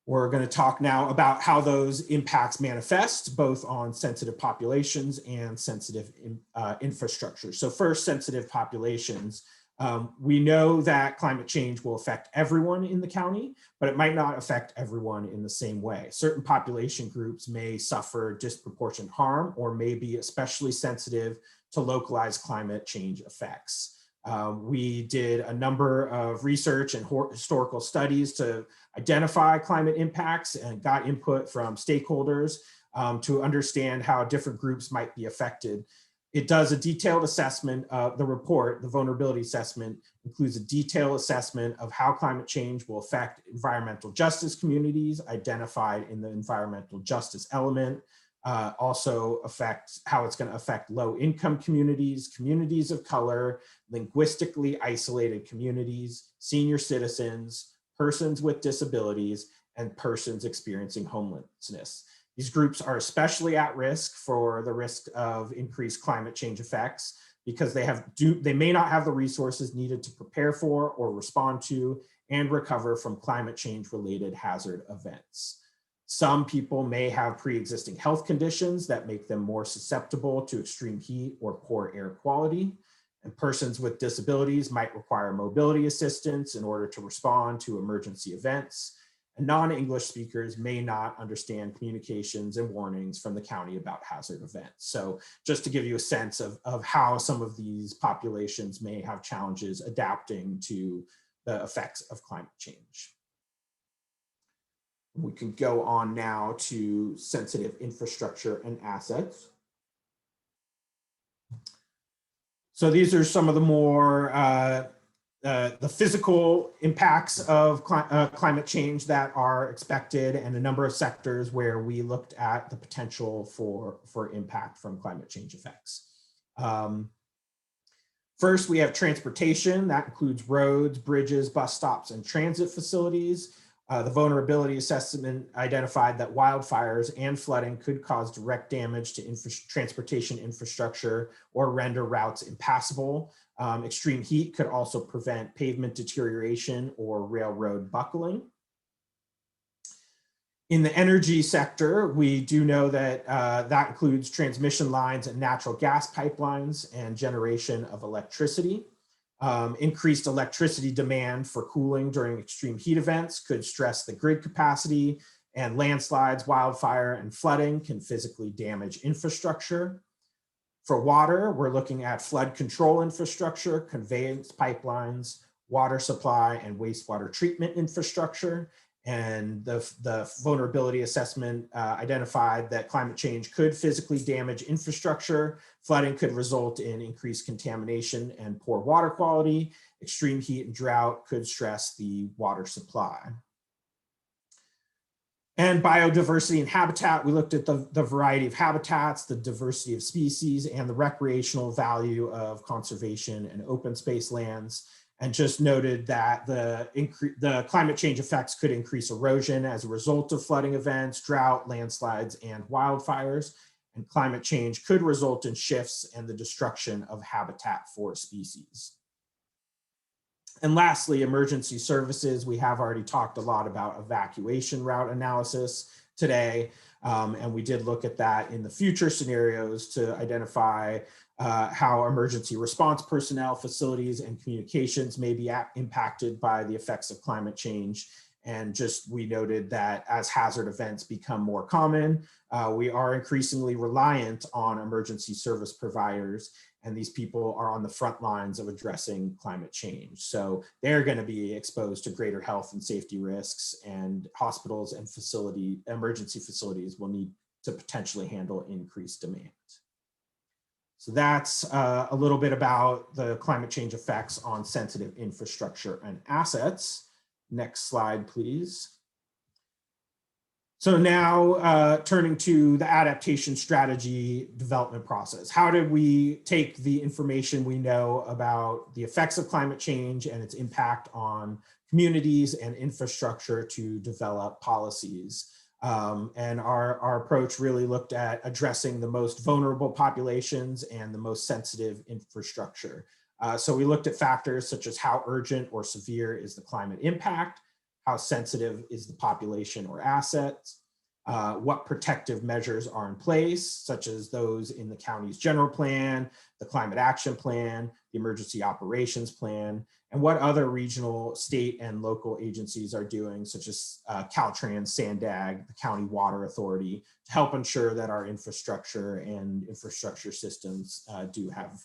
We're going to talk now about how those impacts manifest both on sensitive populations and sensitive infrastructure. So first, sensitive populations. We know that climate change will affect everyone in the county, but it might not affect everyone in the same way. Certain population groups may suffer disproportionate harm or may be especially sensitive to localized climate change effects. We did a number of research and historical studies to identify climate impacts and got input from stakeholders to understand how different groups might be affected. It does a detailed assessment of the report. The vulnerability assessment includes a detailed assessment of how climate change will affect environmental justice communities identified in the environmental justice element. Also affects how it's going to affect low-income communities, communities of color, linguistically isolated communities, senior citizens, persons with disabilities, and persons experiencing homelessness. These groups are especially at risk for the risk of increased climate change effects because they may not have the resources needed to prepare for or respond to and recover from climate change related hazard events. Some people may have pre-existing health conditions that make them more susceptible to extreme heat or poor air quality. And persons with disabilities might require mobility assistance in order to respond to emergency events. And non-English speakers may not understand communications and warnings from the county about hazard events. So just to give you a sense of how some of these populations may have challenges adapting to the effects of climate change. We can go on now to sensitive infrastructure and assets. So these are some of the more the physical impacts of climate change that are expected, and a number of sectors where we looked at the potential for impact from climate change effects. First, we have transportation. That includes roads, bridges, bus stops, and transit facilities. The vulnerability assessment identified that wildfires and flooding could cause direct damage to transportation infrastructure or render routes impassable. Extreme heat could also prevent pavement deterioration or railroad buckling. In the energy sector, we do know that that includes transmission lines and natural gas pipelines and generation of electricity. Increased electricity demand for cooling during extreme heat events could stress the grid capacity, and landslides, wildfire, and flooding can physically damage infrastructure. For water, we're looking at flood control infrastructure, conveyance pipelines, water supply, and wastewater treatment infrastructure. And the vulnerability assessment identified that climate change could physically damage infrastructure. Flooding could result in increased contamination and poor water quality. Extreme heat and drought could stress the water supply. And biodiversity and habitat, we looked at the variety of habitats, the diversity of species, and the recreational value of conservation and open space lands. And just noted that the climate change effects could increase erosion as a result of flooding events, drought, landslides, and wildfires. And climate change could result in shifts and the destruction of habitat for species. And lastly, emergency services. We have already talked a lot about evacuation route analysis today. And we did look at that in the future scenarios to identify how emergency response personnel, facilities, and communications may be impacted by the effects of climate change. And just we noted that as hazard events become more common, we are increasingly reliant on emergency service providers, and these people are on the front lines of addressing climate change. So they're going to be exposed to greater health and safety risks, and hospitals and emergency facilities will need to potentially handle increased demand. So that's a little bit about the climate change effects on sensitive infrastructure and assets. Next slide, please. So now turning to the adaptation strategy development process. How did we take the information we know about the effects of climate change and its impact on communities and infrastructure to develop policies? And our approach really looked at addressing the most vulnerable populations and the most sensitive infrastructure. So we looked at factors such as how urgent or severe is the climate impact, how sensitive is the population or assets, what protective measures are in place, such as those in the county's general plan, the climate action plan, the emergency operations plan, and what other regional, state, and local agencies are doing, such as Caltrans, SANDAG, the County Water Authority, to help ensure that our infrastructure and infrastructure systems do have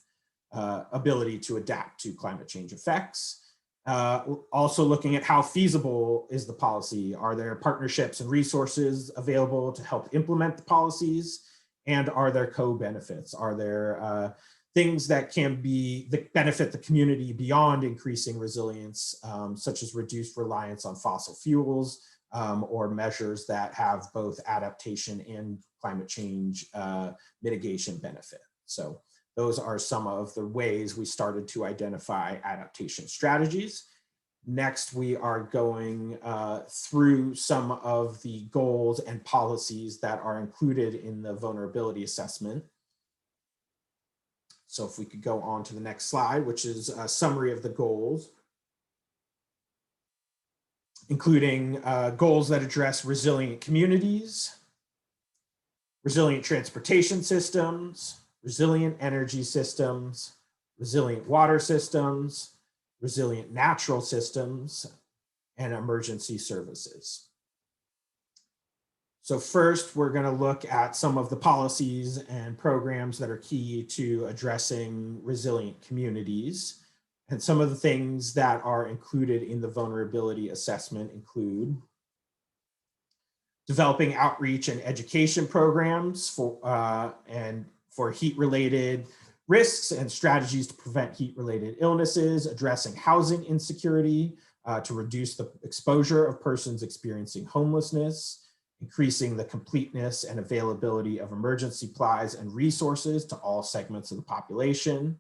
ability to adapt to climate change effects. Also looking at how feasible is the policy. Are there partnerships and resources available to help implement the policies? And are there co-benefits? Are there things that can benefit the community beyond increasing resilience, such as reduced reliance on fossil fuels, or measures that have both adaptation and climate change mitigation benefit? So those are some of the ways we started to identify adaptation strategies. Next, we are going through some of the goals and policies that are included in the vulnerability assessment. So if we could go on to the next slide, which is a summary of the goals, including goals that address resilient communities, resilient transportation systems, resilient energy systems, resilient water systems, resilient natural systems, and emergency services. So first, we're going to look at some of the policies and programs that are key to addressing resilient communities. And some of the things that are included in the vulnerability assessment include developing outreach and education programs for heat-related risks and strategies to prevent heat-related illnesses, addressing housing insecurity to reduce the exposure of persons experiencing homelessness, increasing the completeness and availability of emergency supplies and resources to all segments of the population,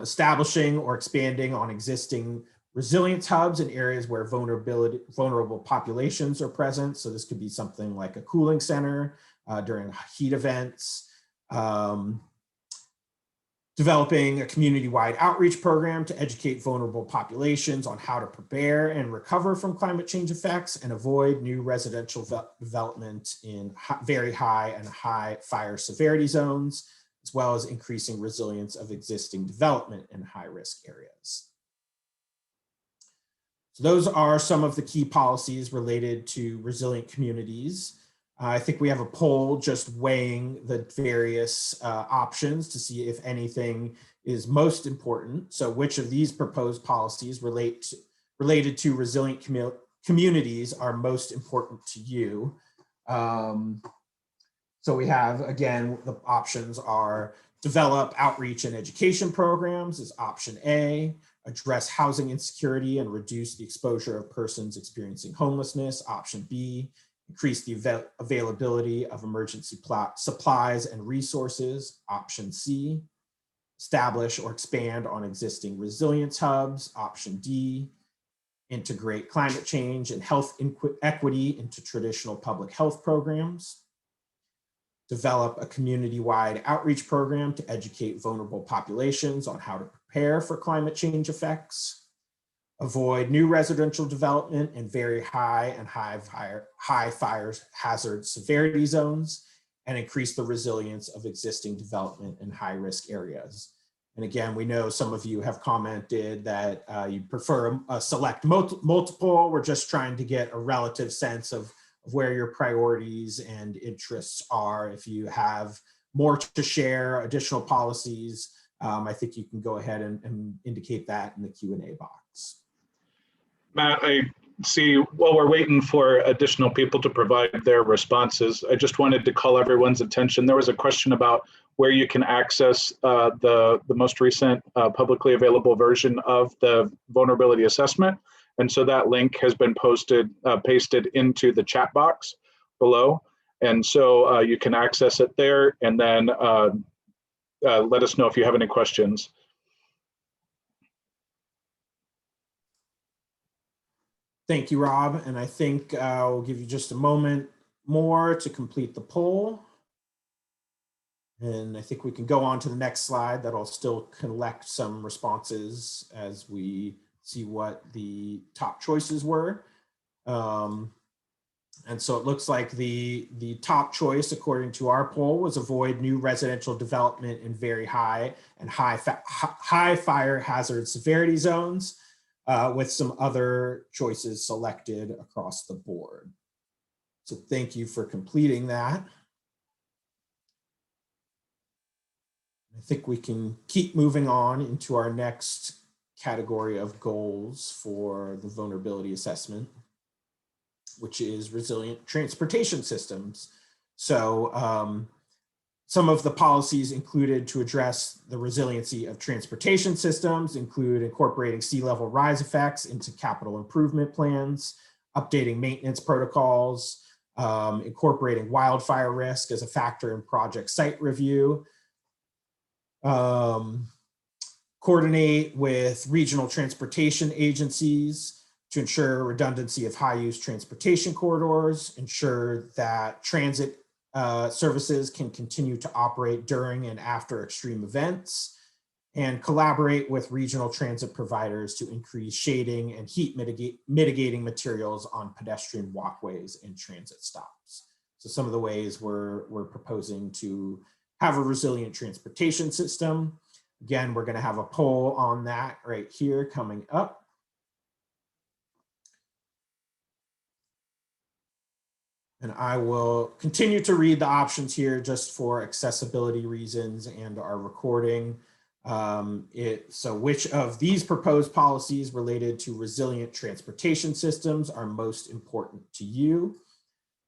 establishing or expanding on existing resilience hubs in areas where vulnerable populations are present. So this could be something like a cooling center during heat events, developing a community-wide outreach program to educate vulnerable populations on how to prepare and recover from climate change effects and avoid new residential development in very high and high fire severity zones, as well as increasing resilience of existing development in high-risk areas. So those are some of the key policies related to resilient communities. I think we have a poll just weighing the various options to see if anything is most important. So which of these proposed policies related to resilient communities are most important to you? So we have, again, the options are develop outreach and education programs is option A, address housing insecurity and reduce the exposure of persons experiencing homelessness, option B, increase the availability of emergency supplies and resources, option C, establish or expand on existing resilience hubs, option D, integrate climate change and health equity into traditional public health programs, develop a community-wide outreach program to educate vulnerable populations on how to prepare for climate change effects, avoid new residential development in very high and high fire hazard severity zones, and increase the resilience of existing development in high-risk areas. And again, we know some of you have commented that you prefer a select multiple. We're just trying to get a relative sense of where your priorities and interests are. If you have more to share, additional policies, I think you can go ahead and indicate that in the Q&A box. Matt, I see while we're waiting for additional people to provide their responses, I just wanted to call everyone's attention. There was a question about where you can access the most recent publicly available version of the vulnerability assessment. And so that link has been pasted into the chat box below. And so you can access it there, and then let us know if you have any questions. Thank you, Rob. And I think we'll give you just a moment more to complete the poll. And I think we can go on to the next slide. That'll still collect some responses as we see what the top choices were. And so it looks like the top choice, according to our poll, was avoid new residential development in very high and high fire hazard severity zones, with some other choices selected across the board. So thank you for completing that. I think we can keep moving on into our next category of goals for the vulnerability assessment, which is resilient transportation systems. So some of the policies included to address the resiliency of transportation systems include incorporating sea level rise effects into capital improvement plans, updating maintenance protocols, incorporating wildfire risk as a factor in project site review, coordinate with regional transportation agencies to ensure redundancy of high-use transportation corridors, ensure that transit services can continue to operate during and after extreme events, and collaborate with regional transit providers to increase shading and heat mitigating materials on pedestrian walkways and transit stops. So some of the ways we're proposing to have a resilient transportation system. Again, we're going to have a poll on that right here coming up. And I will continue to read the options here just for accessibility reasons and our recording. So which of these proposed policies related to resilient transportation systems are most important to you?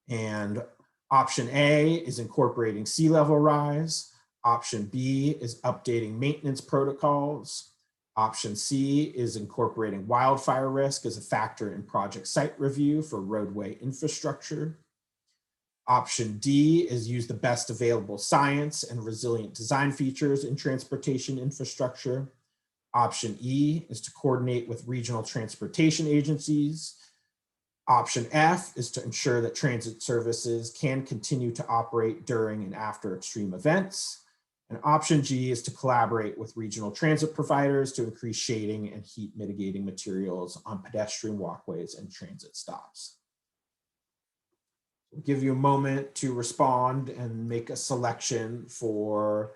And option A is incorporating sea level rise. Option B is updating maintenance protocols. Option C is incorporating wildfire risk as a factor in project site review for roadway infrastructure. Option D is use the best available science and resilient design features in transportation infrastructure. Option E is to coordinate with regional transportation agencies. Option F is to ensure that transit services can continue to operate during and after extreme events. And option G is to collaborate with regional transit providers to increase shading and heat mitigating materials on pedestrian walkways and transit stops. We'll give you a moment to respond and make a selection for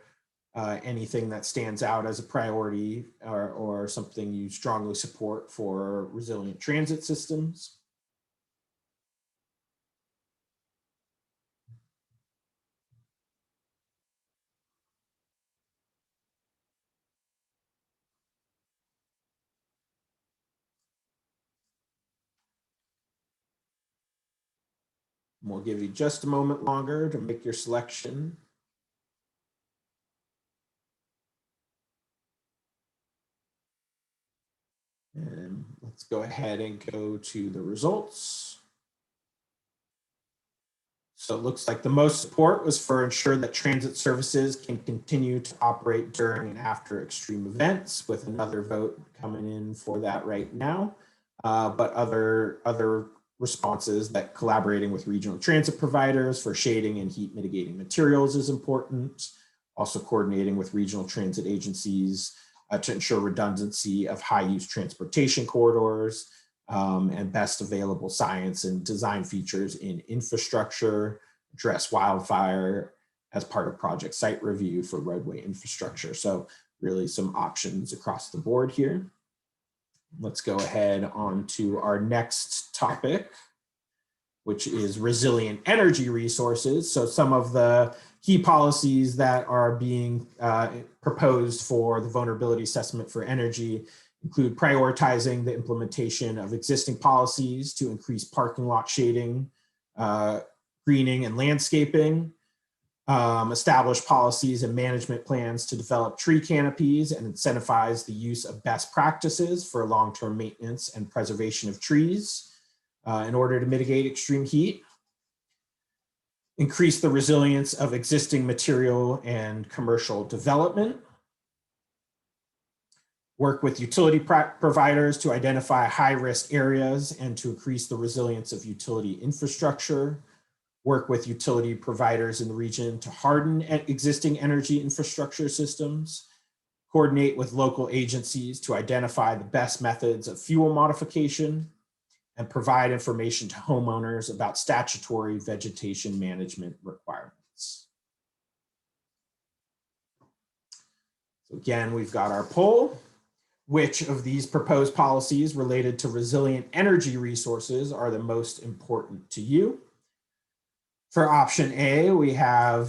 anything that stands out as a priority or something you strongly support for resilient transit systems. We'll give you just a moment longer to make your selection. And let's go ahead and go to the results. So it looks like the most support was for ensure that transit services can continue to operate during and after extreme events, with another vote coming in for that right now. But other responses that collaborating with regional transit providers for shading and heat mitigating materials is important. Also coordinating with regional transit agencies to ensure redundancy of high-use transportation corridors, and best available science and design features in infrastructure, address wildfire as part of project site review for roadway infrastructure. So really some options across the board here. Let's go ahead on to our next topic, which is resilient energy resources. So some of the key policies that are being proposed for the vulnerability assessment for energy include prioritizing the implementation of existing policies to increase parking lot shading, greening and landscaping, establish policies and management plans to develop tree canopies and incentivize the use of best practices for long-term maintenance and preservation of trees in order to mitigate extreme heat, increase the resilience of existing material and commercial development, work with utility providers to identify high-risk areas and to increase the resilience of utility infrastructure, work with utility providers in the region to harden existing energy infrastructure systems, coordinate with local agencies to identify the best methods of fuel modification, and provide information to homeowners about statutory vegetation management requirements. So again, we've got our poll. Which of these proposed policies related to resilient energy resources are the most important to you? For option A, we have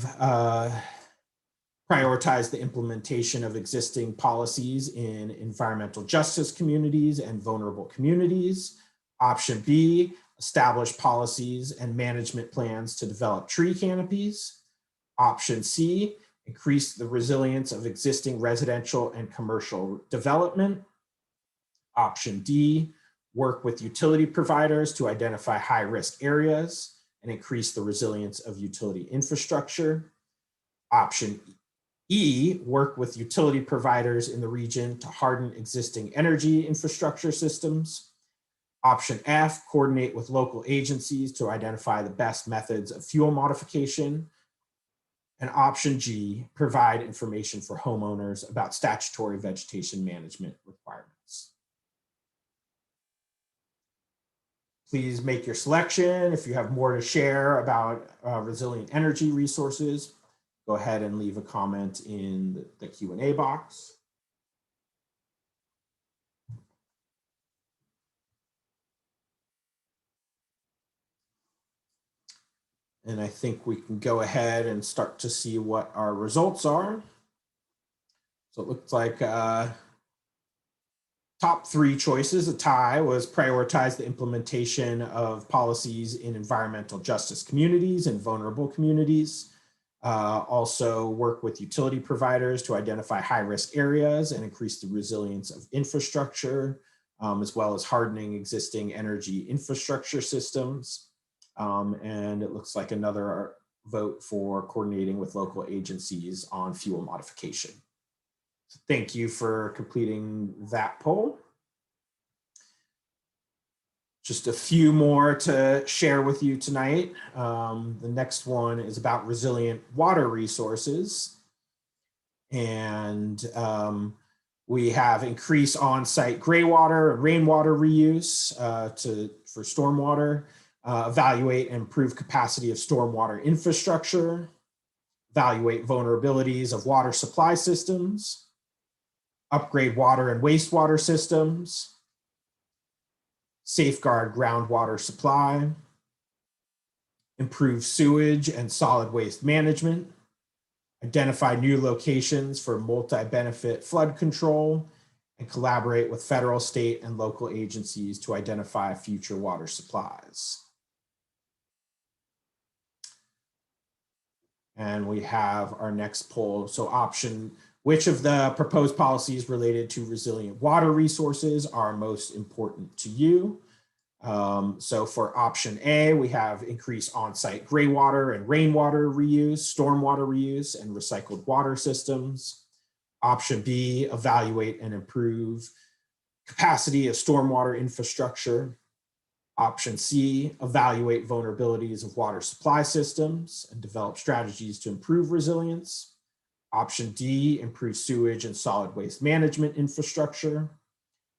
prioritized the implementation of existing policies in environmental justice communities and vulnerable communities. Option B, establish policies and management plans to develop tree canopies. Option C, increase the resilience of existing residential and commercial development. Option D, work with utility providers to identify high-risk areas and increase the resilience of utility infrastructure. Option E, work with utility providers in the region to harden existing energy infrastructure systems. Option F, coordinate with local agencies to identify the best methods of fuel modification. And option G, provide information for homeowners about statutory vegetation management requirements. Please make your selection. If you have more to share about resilient energy resources, go ahead and leave a comment in the Q&A box. And I think we can go ahead and start to see what our results are. So it looks like top three choices, a tie, was prioritize the implementation of policies in environmental justice communities and vulnerable communities. Also work with utility providers to identify high-risk areas and increase the resilience of infrastructure, as well as hardening existing energy infrastructure systems. And it looks like another vote for coordinating with local agencies on fuel modification. So thank you for completing that poll. Just a few more to share with you tonight. The next one is about resilient water resources. And we have increased on-site graywater and rainwater reuse for stormwater. Evaluate and improve capacity of stormwater infrastructure, evaluate vulnerabilities of water supply systems, upgrade water and wastewater systems, safeguard groundwater supply, improve sewage and solid waste management, identify new locations for multi-benefit flood control, and collaborate with federal, state, and local agencies to identify future water supplies. And we have our next poll. So option, which of the proposed policies related to resilient water resources are most important to you? So for option A, we have increased on-site graywater and rainwater reuse, stormwater reuse, and recycled water systems. Option B, evaluate and improve capacity of stormwater infrastructure. Option C, evaluate vulnerabilities of water supply systems and develop strategies to improve resilience. Option D, improve sewage and solid waste management infrastructure.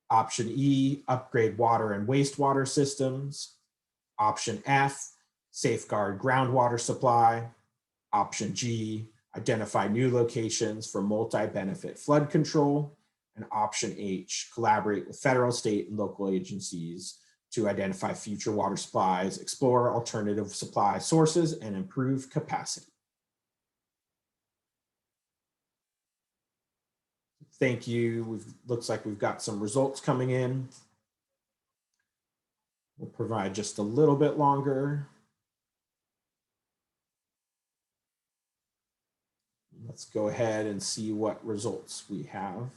Option E, upgrade water and wastewater systems. Option F, safeguard groundwater supply. Option G, identify new locations for multi-benefit flood control. And option H, collaborate with federal, state, and local agencies to identify future water supplies, explore alternative supply sources, and improve capacity. Thank you. Looks like we've got some results coming in. We'll provide just a little bit longer. Let's go ahead and see what results we have.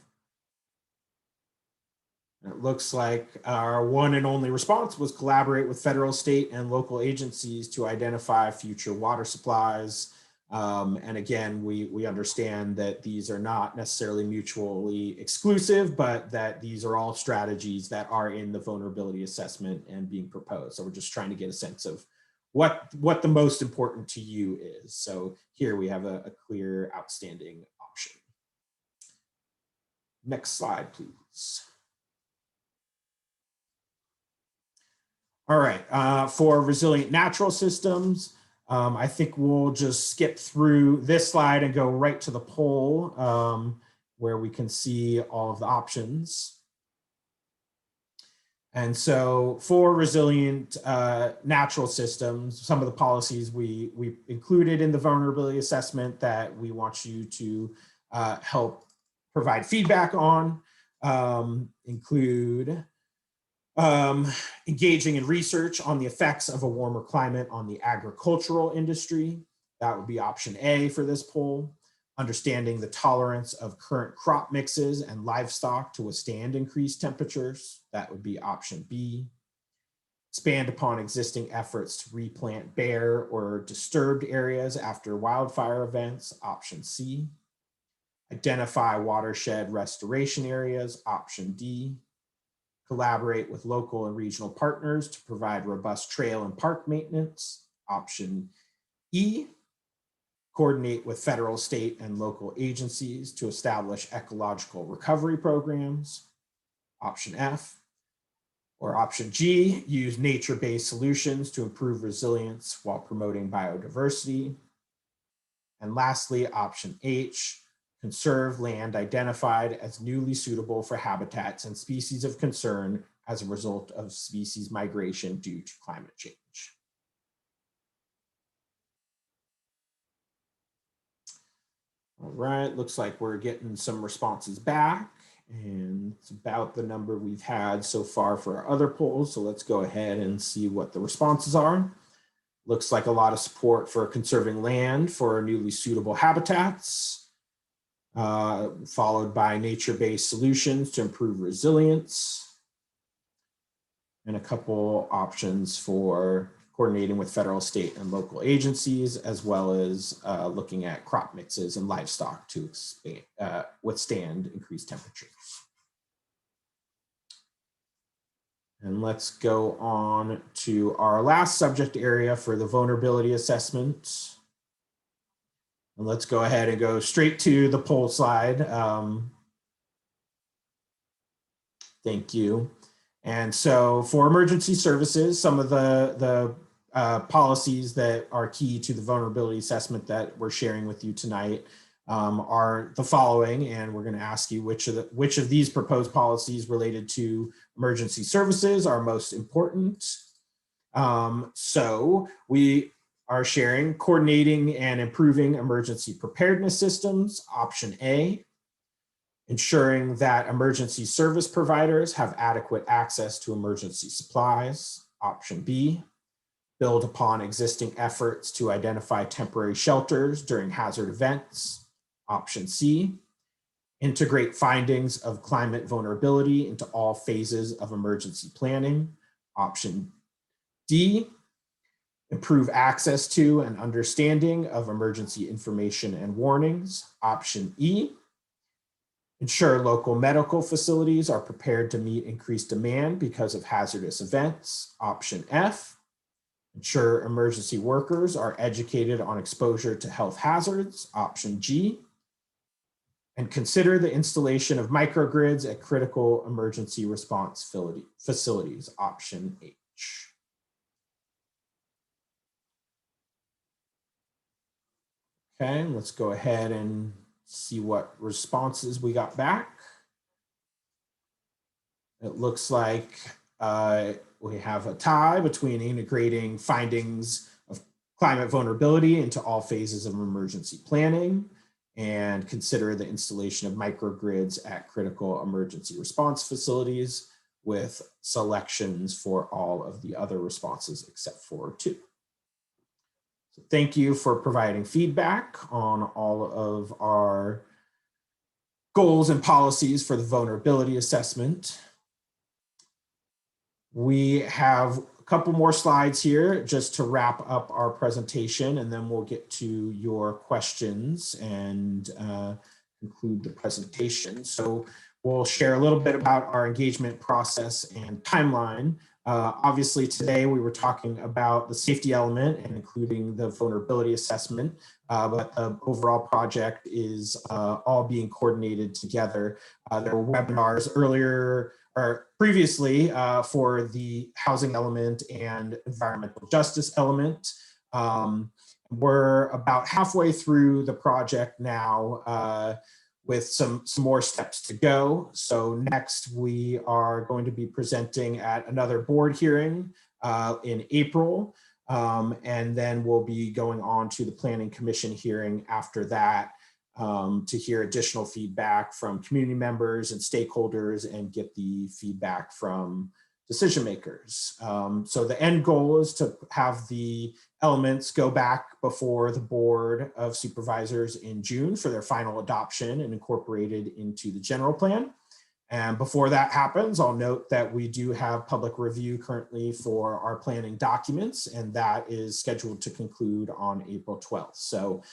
It looks like our one and only response was collaborate with federal, state, and local agencies to identify future water supplies. And again, we understand that these are not necessarily mutually exclusive, but that these are all strategies that are in the vulnerability assessment and being proposed. So we're just trying to get a sense of what the most important to you is. So here we have a clear, outstanding option. Next slide, please. All right, for resilient natural systems, I think we'll just skip through this slide and go right to the poll where we can see all of the options. And so for resilient natural systems, some of the policies we included in the vulnerability assessment that we want you to help provide feedback on include engaging in research on the effects of a warmer climate on the agricultural industry. That would be option A for this poll. Understanding the tolerance of current crop mixes and livestock to withstand increased temperatures. That would be option B. Expand upon existing efforts to replant bare or disturbed areas after wildfire events. Option C. Identify watershed restoration areas. Option D. Collaborate with local and regional partners to provide robust trail and park maintenance. Option E, coordinate with federal, state, and local agencies to establish ecological recovery programs. Option F, or option G, use nature-based solutions to improve resilience while promoting biodiversity. And lastly, option H, conserve land identified as newly suitable for habitats and species of concern as a result of species migration due to climate change. All right, looks like we're getting some responses back, and it's about the number we've had so far for our other polls. So let's go ahead and see what the responses are. Looks like a lot of support for conserving land for newly suitable habitats. Followed by nature-based solutions to improve resilience, and a couple options for coordinating with federal, state, and local agencies, as well as looking at crop mixes and livestock to withstand increased temperatures. And let's go on to our last subject area for the vulnerability assessment. And let's go ahead and go straight to the poll slide. Thank you. And so for emergency services, some of the policies that are key to the vulnerability assessment that we're sharing with you tonight are the following. And we're going to ask you which of these proposed policies related to emergency services are most important. So we are sharing coordinating and improving emergency preparedness systems, option A. Ensuring that emergency service providers have adequate access to emergency supplies, option B. Build upon existing efforts to identify temporary shelters during hazard events, option C. Integrate findings of climate vulnerability into all phases of emergency planning, option D. Improve access to and understanding of emergency information and warnings. Option E, ensure local medical facilities are prepared to meet increased demand because of hazardous events. Option F, ensure emergency workers are educated on exposure to health hazards. Option G, and consider the installation of microgrids at critical emergency response facilities, option H. Okay, let's go ahead and see what responses we got back. It looks like we have a tie between integrating findings of climate vulnerability into all phases of emergency planning and consider the installation of microgrids at critical emergency response facilities with selections for all of the other responses except for 2. So thank you for providing feedback on all of our goals and policies for the vulnerability assessment. We have a couple more slides here just to wrap up our presentation, and then we'll get to your questions and conclude the presentation. So we'll share a little bit about our engagement process and timeline. Obviously today we were talking about the safety element and including the vulnerability assessment, but the overall project is all being coordinated together. There were webinars earlier or previously for the housing element and environmental justice element. We're about halfway through the project now with some more steps to go. So next we are going to be presenting at another board hearing in April. And then we'll be going on to the Planning Commission hearing after that to hear additional feedback from community members and stakeholders and get the feedback from decision makers. So the end goal is to have the elements go back before the Board of Supervisors in June for their final adoption and incorporated into the general plan. And before that happens, I'll note that we do have public review currently for our planning documents, and that is scheduled to conclude on April 12th. So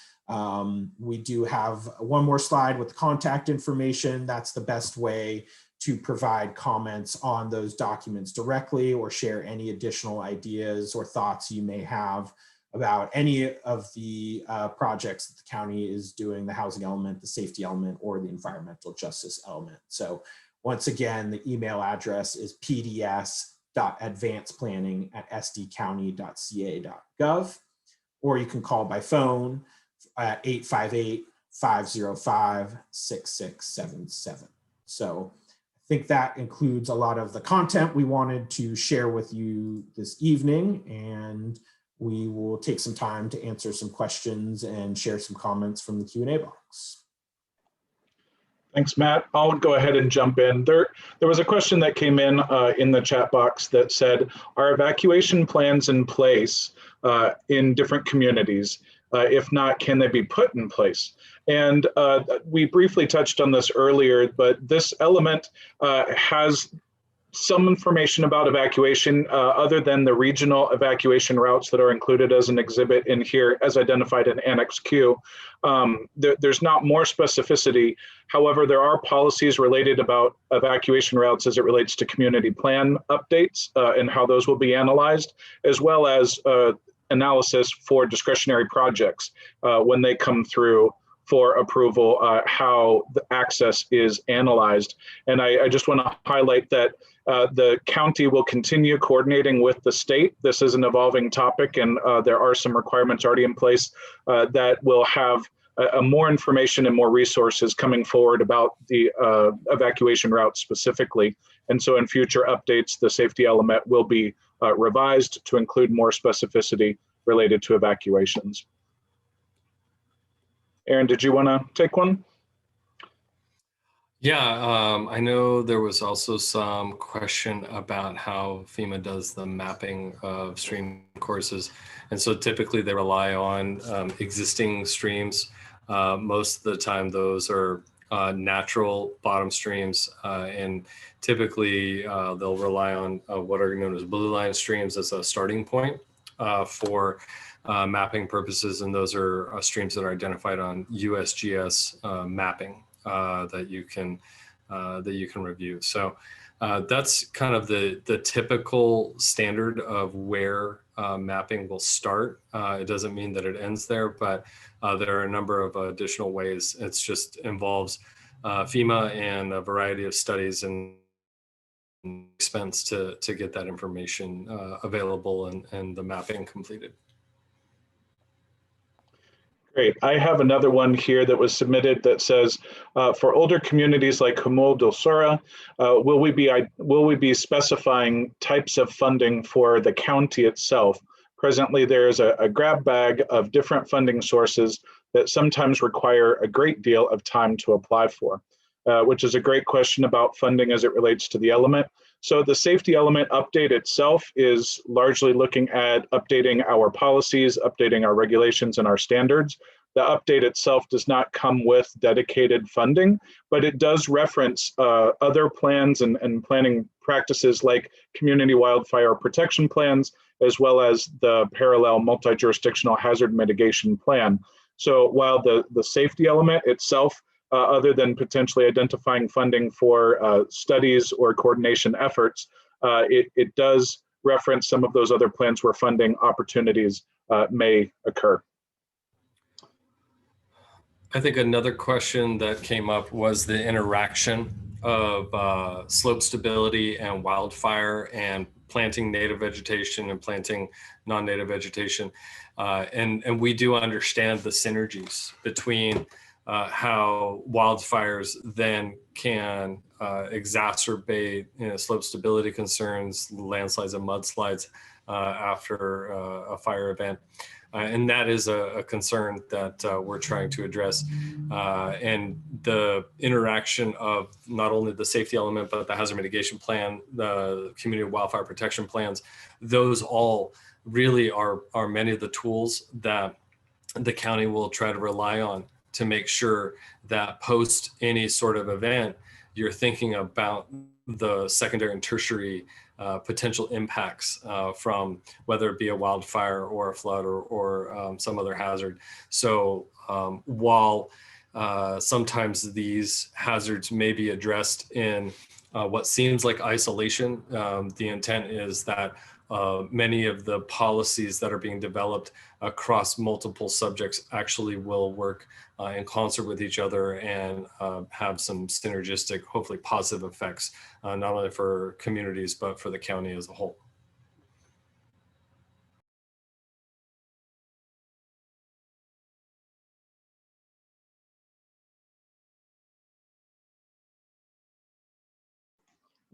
we do have one more slide with contact information. That's the best way to provide comments on those documents directly or share any additional ideas or thoughts you may have about any of the projects that the county is doing, the housing element, the safety element, or the environmental justice element. So once again, the email address is pds.advancedplanning@sdcounty.ca.gov, or you can call by phone at 858-505-6677. So I think that includes a lot of the content we wanted to share with you this evening, and we will take some time to answer some questions and share some comments from the Q&A box. Thanks, Matt. I'll go ahead and jump in. There was a question that came in the chat box that said, are evacuation plans in place in different communities? If not, can they be put in place? And we briefly touched on this earlier, but this element has some information about evacuation other than the regional evacuation routes that are included as an exhibit in here as identified in Annex Q. There's not more specificity. However, there are policies related about evacuation routes as it relates to community plan updates and how those will be analyzed, as well as analysis for discretionary projects when they come through for approval, how the access is analyzed. And I just want to highlight that the county will continue coordinating with the state. This is an evolving topic, and there are some requirements already in place that will have more information and more resources coming forward about the evacuation route specifically. And so in future updates, the safety element will be revised to include more specificity related to evacuations. Aaron, did you want to take one? Yeah, I know there was also some question about how FEMA does the mapping of stream courses. And so typically they rely on existing streams. Most of the time those are natural bottom streams. And typically they'll rely on what are known as blue line streams as a starting point for mapping purposes. And those are streams that are identified on USGS mapping. That you can review. So that's kind of the typical standard of where mapping will start. It doesn't mean that it ends there, but there are a number of additional ways. It just involves FEMA and a variety of studies and expense to get that information available and the mapping completed. Great. I have another one here that was submitted that says, for older communities like Humul del Sura, will we be specifying types of funding for the county itself? Presently, there is a grab bag of different funding sources that sometimes require a great deal of time to apply for, which is a great question about funding as it relates to the element. So the safety element update itself is largely looking at updating our policies, updating our regulations and our standards. The update itself does not come with dedicated funding, but it does reference other plans and planning practices like community wildfire protection plans, as well as the parallel multi-jurisdictional hazard mitigation plan. So while the safety element itself, other than potentially identifying funding for studies or coordination efforts, it does reference some of those other plans where funding opportunities may occur. I think another question that came up was the interaction of slope stability and wildfire and planting native vegetation and planting non-native vegetation. And we do understand the synergies between how wildfires then can exacerbate slope stability concerns, landslides and mudslides after a fire event. And that is a concern that we're trying to address. And the interaction of not only the safety element, but the hazard mitigation plan, the community wildfire protection plans, those all really are many of the tools that the county will try to rely on to make sure that post any sort of event, you're thinking about the secondary and tertiary potential impacts from whether it be a wildfire or a flood or some other hazard. So while sometimes these hazards may be addressed in what seems like isolation, the intent is that many of the policies that are being developed across multiple subjects actually will work in concert with each other and have some synergistic, hopefully positive effects, not only for communities, but for the county as a whole.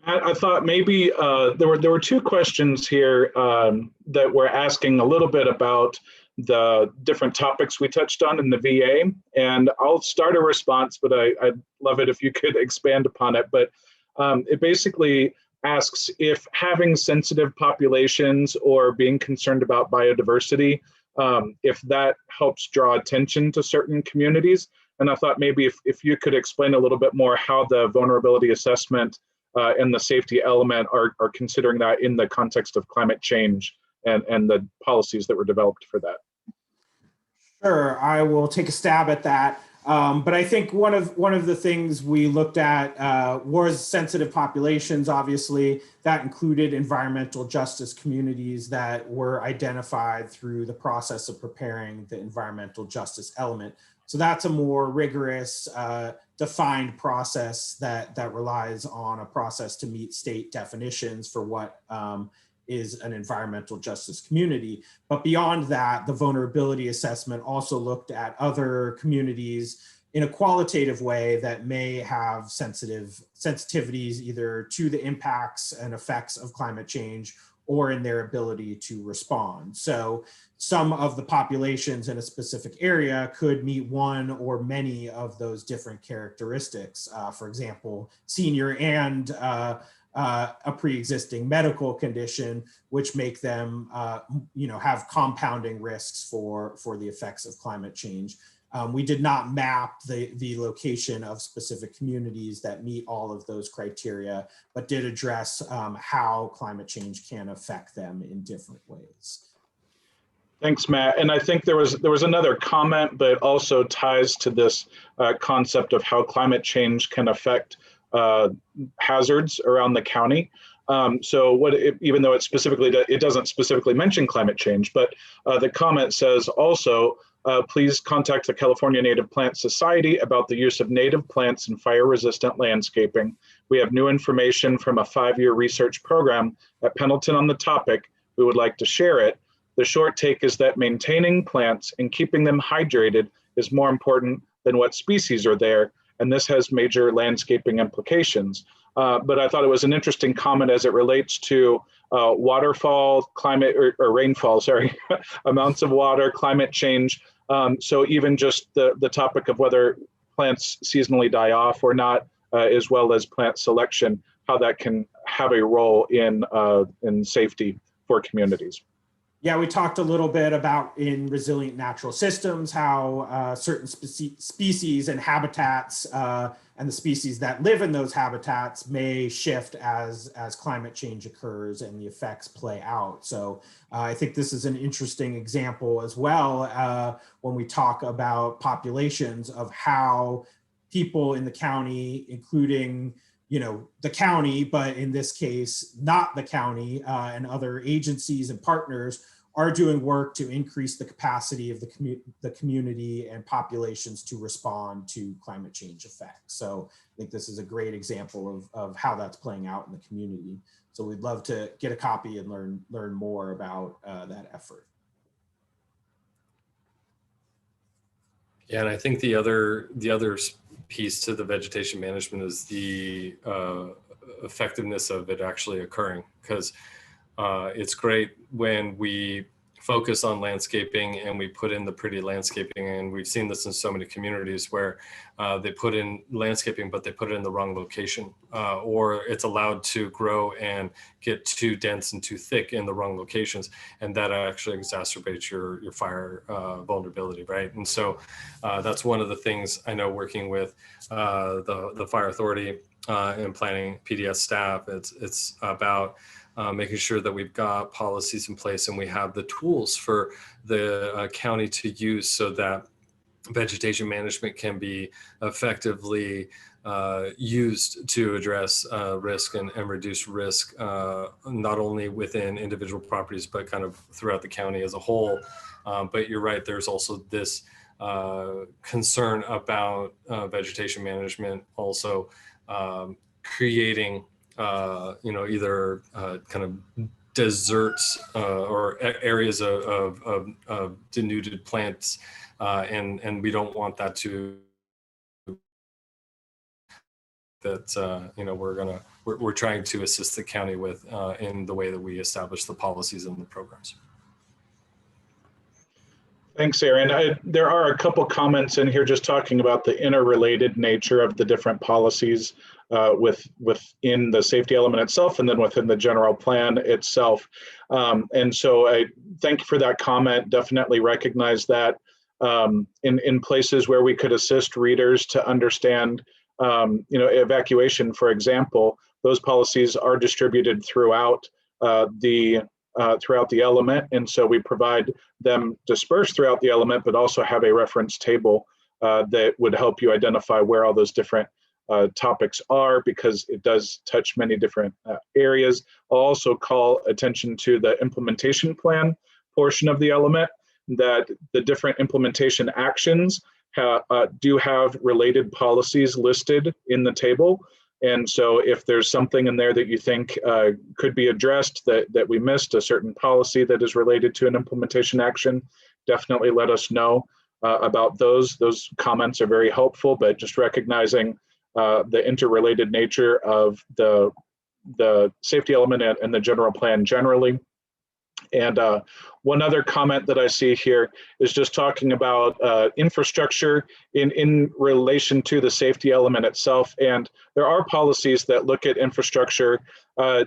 I thought maybe there were two questions here that were asking a little bit about the different topics we touched on in the VA, and I'll start a response, but I'd love it if you could expand upon it. But it basically asks if having sensitive populations or being concerned about biodiversity, if that helps draw attention to certain communities. And I thought maybe if you could explain a little bit more how the vulnerability assessment and the safety element are considering that in the context of climate change and the policies that were developed for that. Sure, I will take a stab at that. But I think one of the things we looked at was sensitive populations. Obviously, that included environmental justice communities that were identified through the process of preparing the environmental justice element. So that's a more rigorous, defined process that relies on a process to meet state definitions for what is an environmental justice community. But beyond that, the vulnerability assessment also looked at other communities in a qualitative way that may have sensitivities either to the impacts and effects of climate change or in their ability to respond. So some of the populations in a specific area could meet one or many of those different characteristics. For example, senior and a pre-existing medical condition, which make them have compounding risks for the effects of climate change. We did not map the location of specific communities that meet all of those criteria, but did address how climate change can affect them in different ways. Thanks, Matt. And I think there was another comment, but also ties to this concept of how climate change can affect hazards around the county. So even though it doesn't specifically mention climate change, but the comment says also please contact the California Native Plant Society about the use of native plants in fire-resistant landscaping. We have new information from a 5-year research program at Pendleton on the topic. We would like to share it. The short take is that maintaining plants and keeping them hydrated is more important than what species are there, and this has major landscaping implications. But I thought it was an interesting comment as it relates to waterfall, climate, or rainfall, sorry, amounts of water, climate change. So even just the topic of whether plants seasonally die off or not, as well as plant selection, how that can have a role in safety for communities. Yeah, we talked a little bit about in resilient natural systems, how certain species and habitats and the species that live in those habitats may shift as climate change occurs and the effects play out. So I think this is an interesting example as well when we talk about populations of how people in the county, including the county, but in this case, not the county and other agencies and partners are doing work to increase the capacity of the community and populations to respond to climate change effects. So I think this is a great example of how that's playing out in the community. So we'd love to get a copy and learn more about that effort. Yeah, and I think the other piece to the vegetation management is the effectiveness of it actually occurring, because it's great when we focus on landscaping and we put in the pretty landscaping, and we've seen this in so many communities where they put in landscaping but they put it in the wrong location, or it's allowed to grow and get too dense and too thick in the wrong locations, and that actually exacerbates your fire vulnerability, right? And so that's one of the things I know, working with the fire authority and planning PDS staff, it's about making sure that we've got policies in place and we have the tools for the county to use so that vegetation management can be effectively used to address risk and reduce risk, not only within individual properties, but kind of throughout the county as a whole. But you're right, there's also this concern about vegetation management also creating either kind of deserts or areas of denuded plants, and we don't want that to. We're trying to assist the county with in the way that we establish the policies and the programs. Thanks, Aaron. There are a couple comments in here just talking about the interrelated nature of the different policies within the safety element itself, and then within the general plan itself. And so I thank you for that comment. Definitely recognize that in places where we could assist readers to understand, evacuation, for example, those policies are distributed throughout the element, and so we provide them dispersed throughout the element, but also have a reference table that would help you identify where all those different topics are, because it does touch many different areas. I'll also call attention to the implementation plan portion of the element, that the different implementation actions do have related policies listed in the table. And so if there's something in there that you think could be addressed, that we missed, a certain policy that is related to an implementation action, definitely let us know about those. Those comments are very helpful, but just recognizing the interrelated nature of the safety element and the general plan generally. And one other comment that I see here is just talking about infrastructure in relation to the safety element itself. And there are policies that look at infrastructure,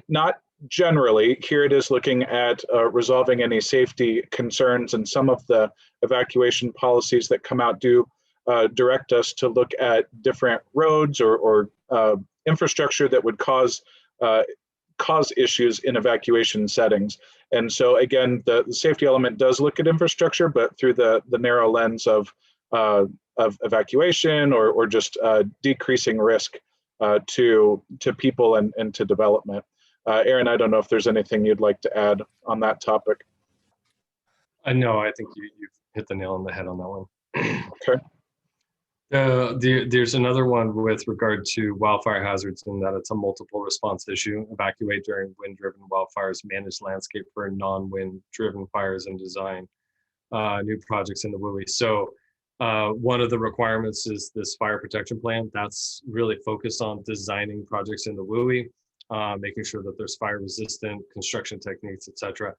not generally. Here it is looking at resolving any safety concerns, and some of the evacuation policies that come out do direct us to look at different roads or infrastructure that would cause issues in evacuation settings. And so again, the safety element does look at infrastructure, but through the narrow lens of evacuation or just decreasing risk to people and to development. Aaron, I don't know if there's anything you'd like to add on that topic. No, I think you've hit the nail on the head on that one. Okay. There's another one with regard to wildfire hazards, in that it's a multiple response issue. Evacuate during wind-driven wildfires, manage landscape for non-wind driven fires, and design new projects in the WUI. So one of the requirements is this fire protection plan. That's really focused on designing projects in the WUI, making sure that there's fire resistant construction techniques, etc.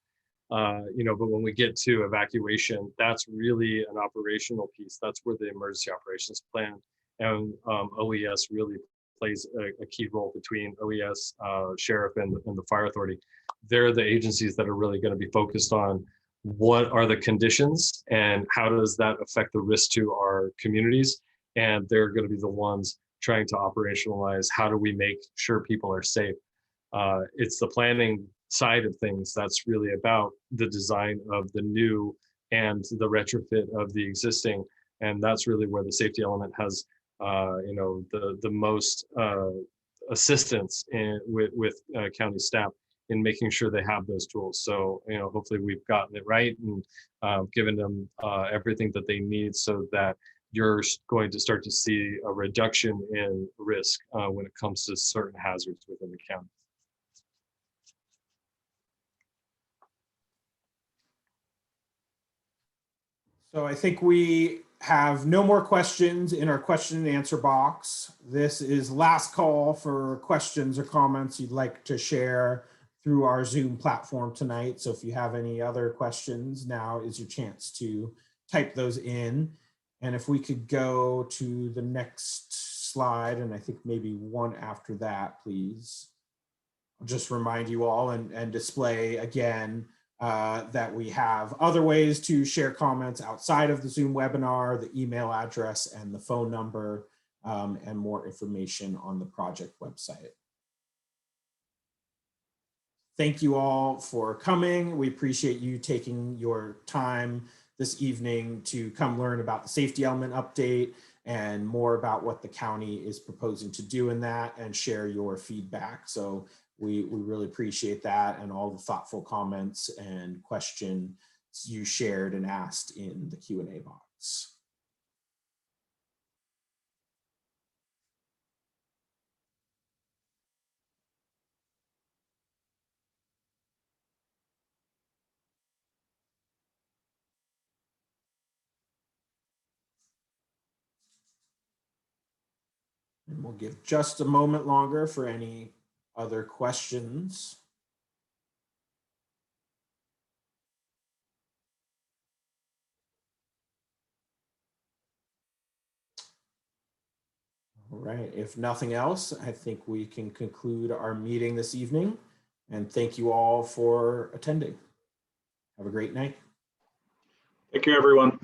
But when we get to evacuation, that's really an operational piece. That's where the emergency operations plan and OES really plays a key role between OES, sheriff, and the fire authority. They're the agencies that are really going to be focused on what are the conditions and how does that affect the risk to our communities. And they're going to be the ones trying to operationalize how do we make sure people are safe. It's the planning side of things that's really about the design of the new and the retrofit of the existing, and that's really where the safety element has the most assistance with county staff in making sure they have those tools. So hopefully we've gotten it right and given them everything that they need, so that you're going to start to see a reduction in risk when it comes to certain hazards within the county. So I think we have no more questions in our question and answer box. This is last call for questions or comments you'd like to share through our Zoom platform tonight. So if you have any other questions, now is your chance to type those in. And if we could go to the next slide, and I think maybe one after that, please. I'll just remind you all and display again that we have other ways to share comments outside of the Zoom webinar, the email address and the phone number, and more information on the project website. Thank you all for coming. We appreciate you taking your time this evening to come learn about the safety element update and more about what the county is proposing to do in that, and share your feedback. So we really appreciate that, and all the thoughtful comments and questions you shared and asked in the Q&A box. And we'll give just a moment longer for any other questions. All right, if nothing else, I think we can conclude our meeting this evening, and thank you all for attending. Have a great night. Thank you, everyone.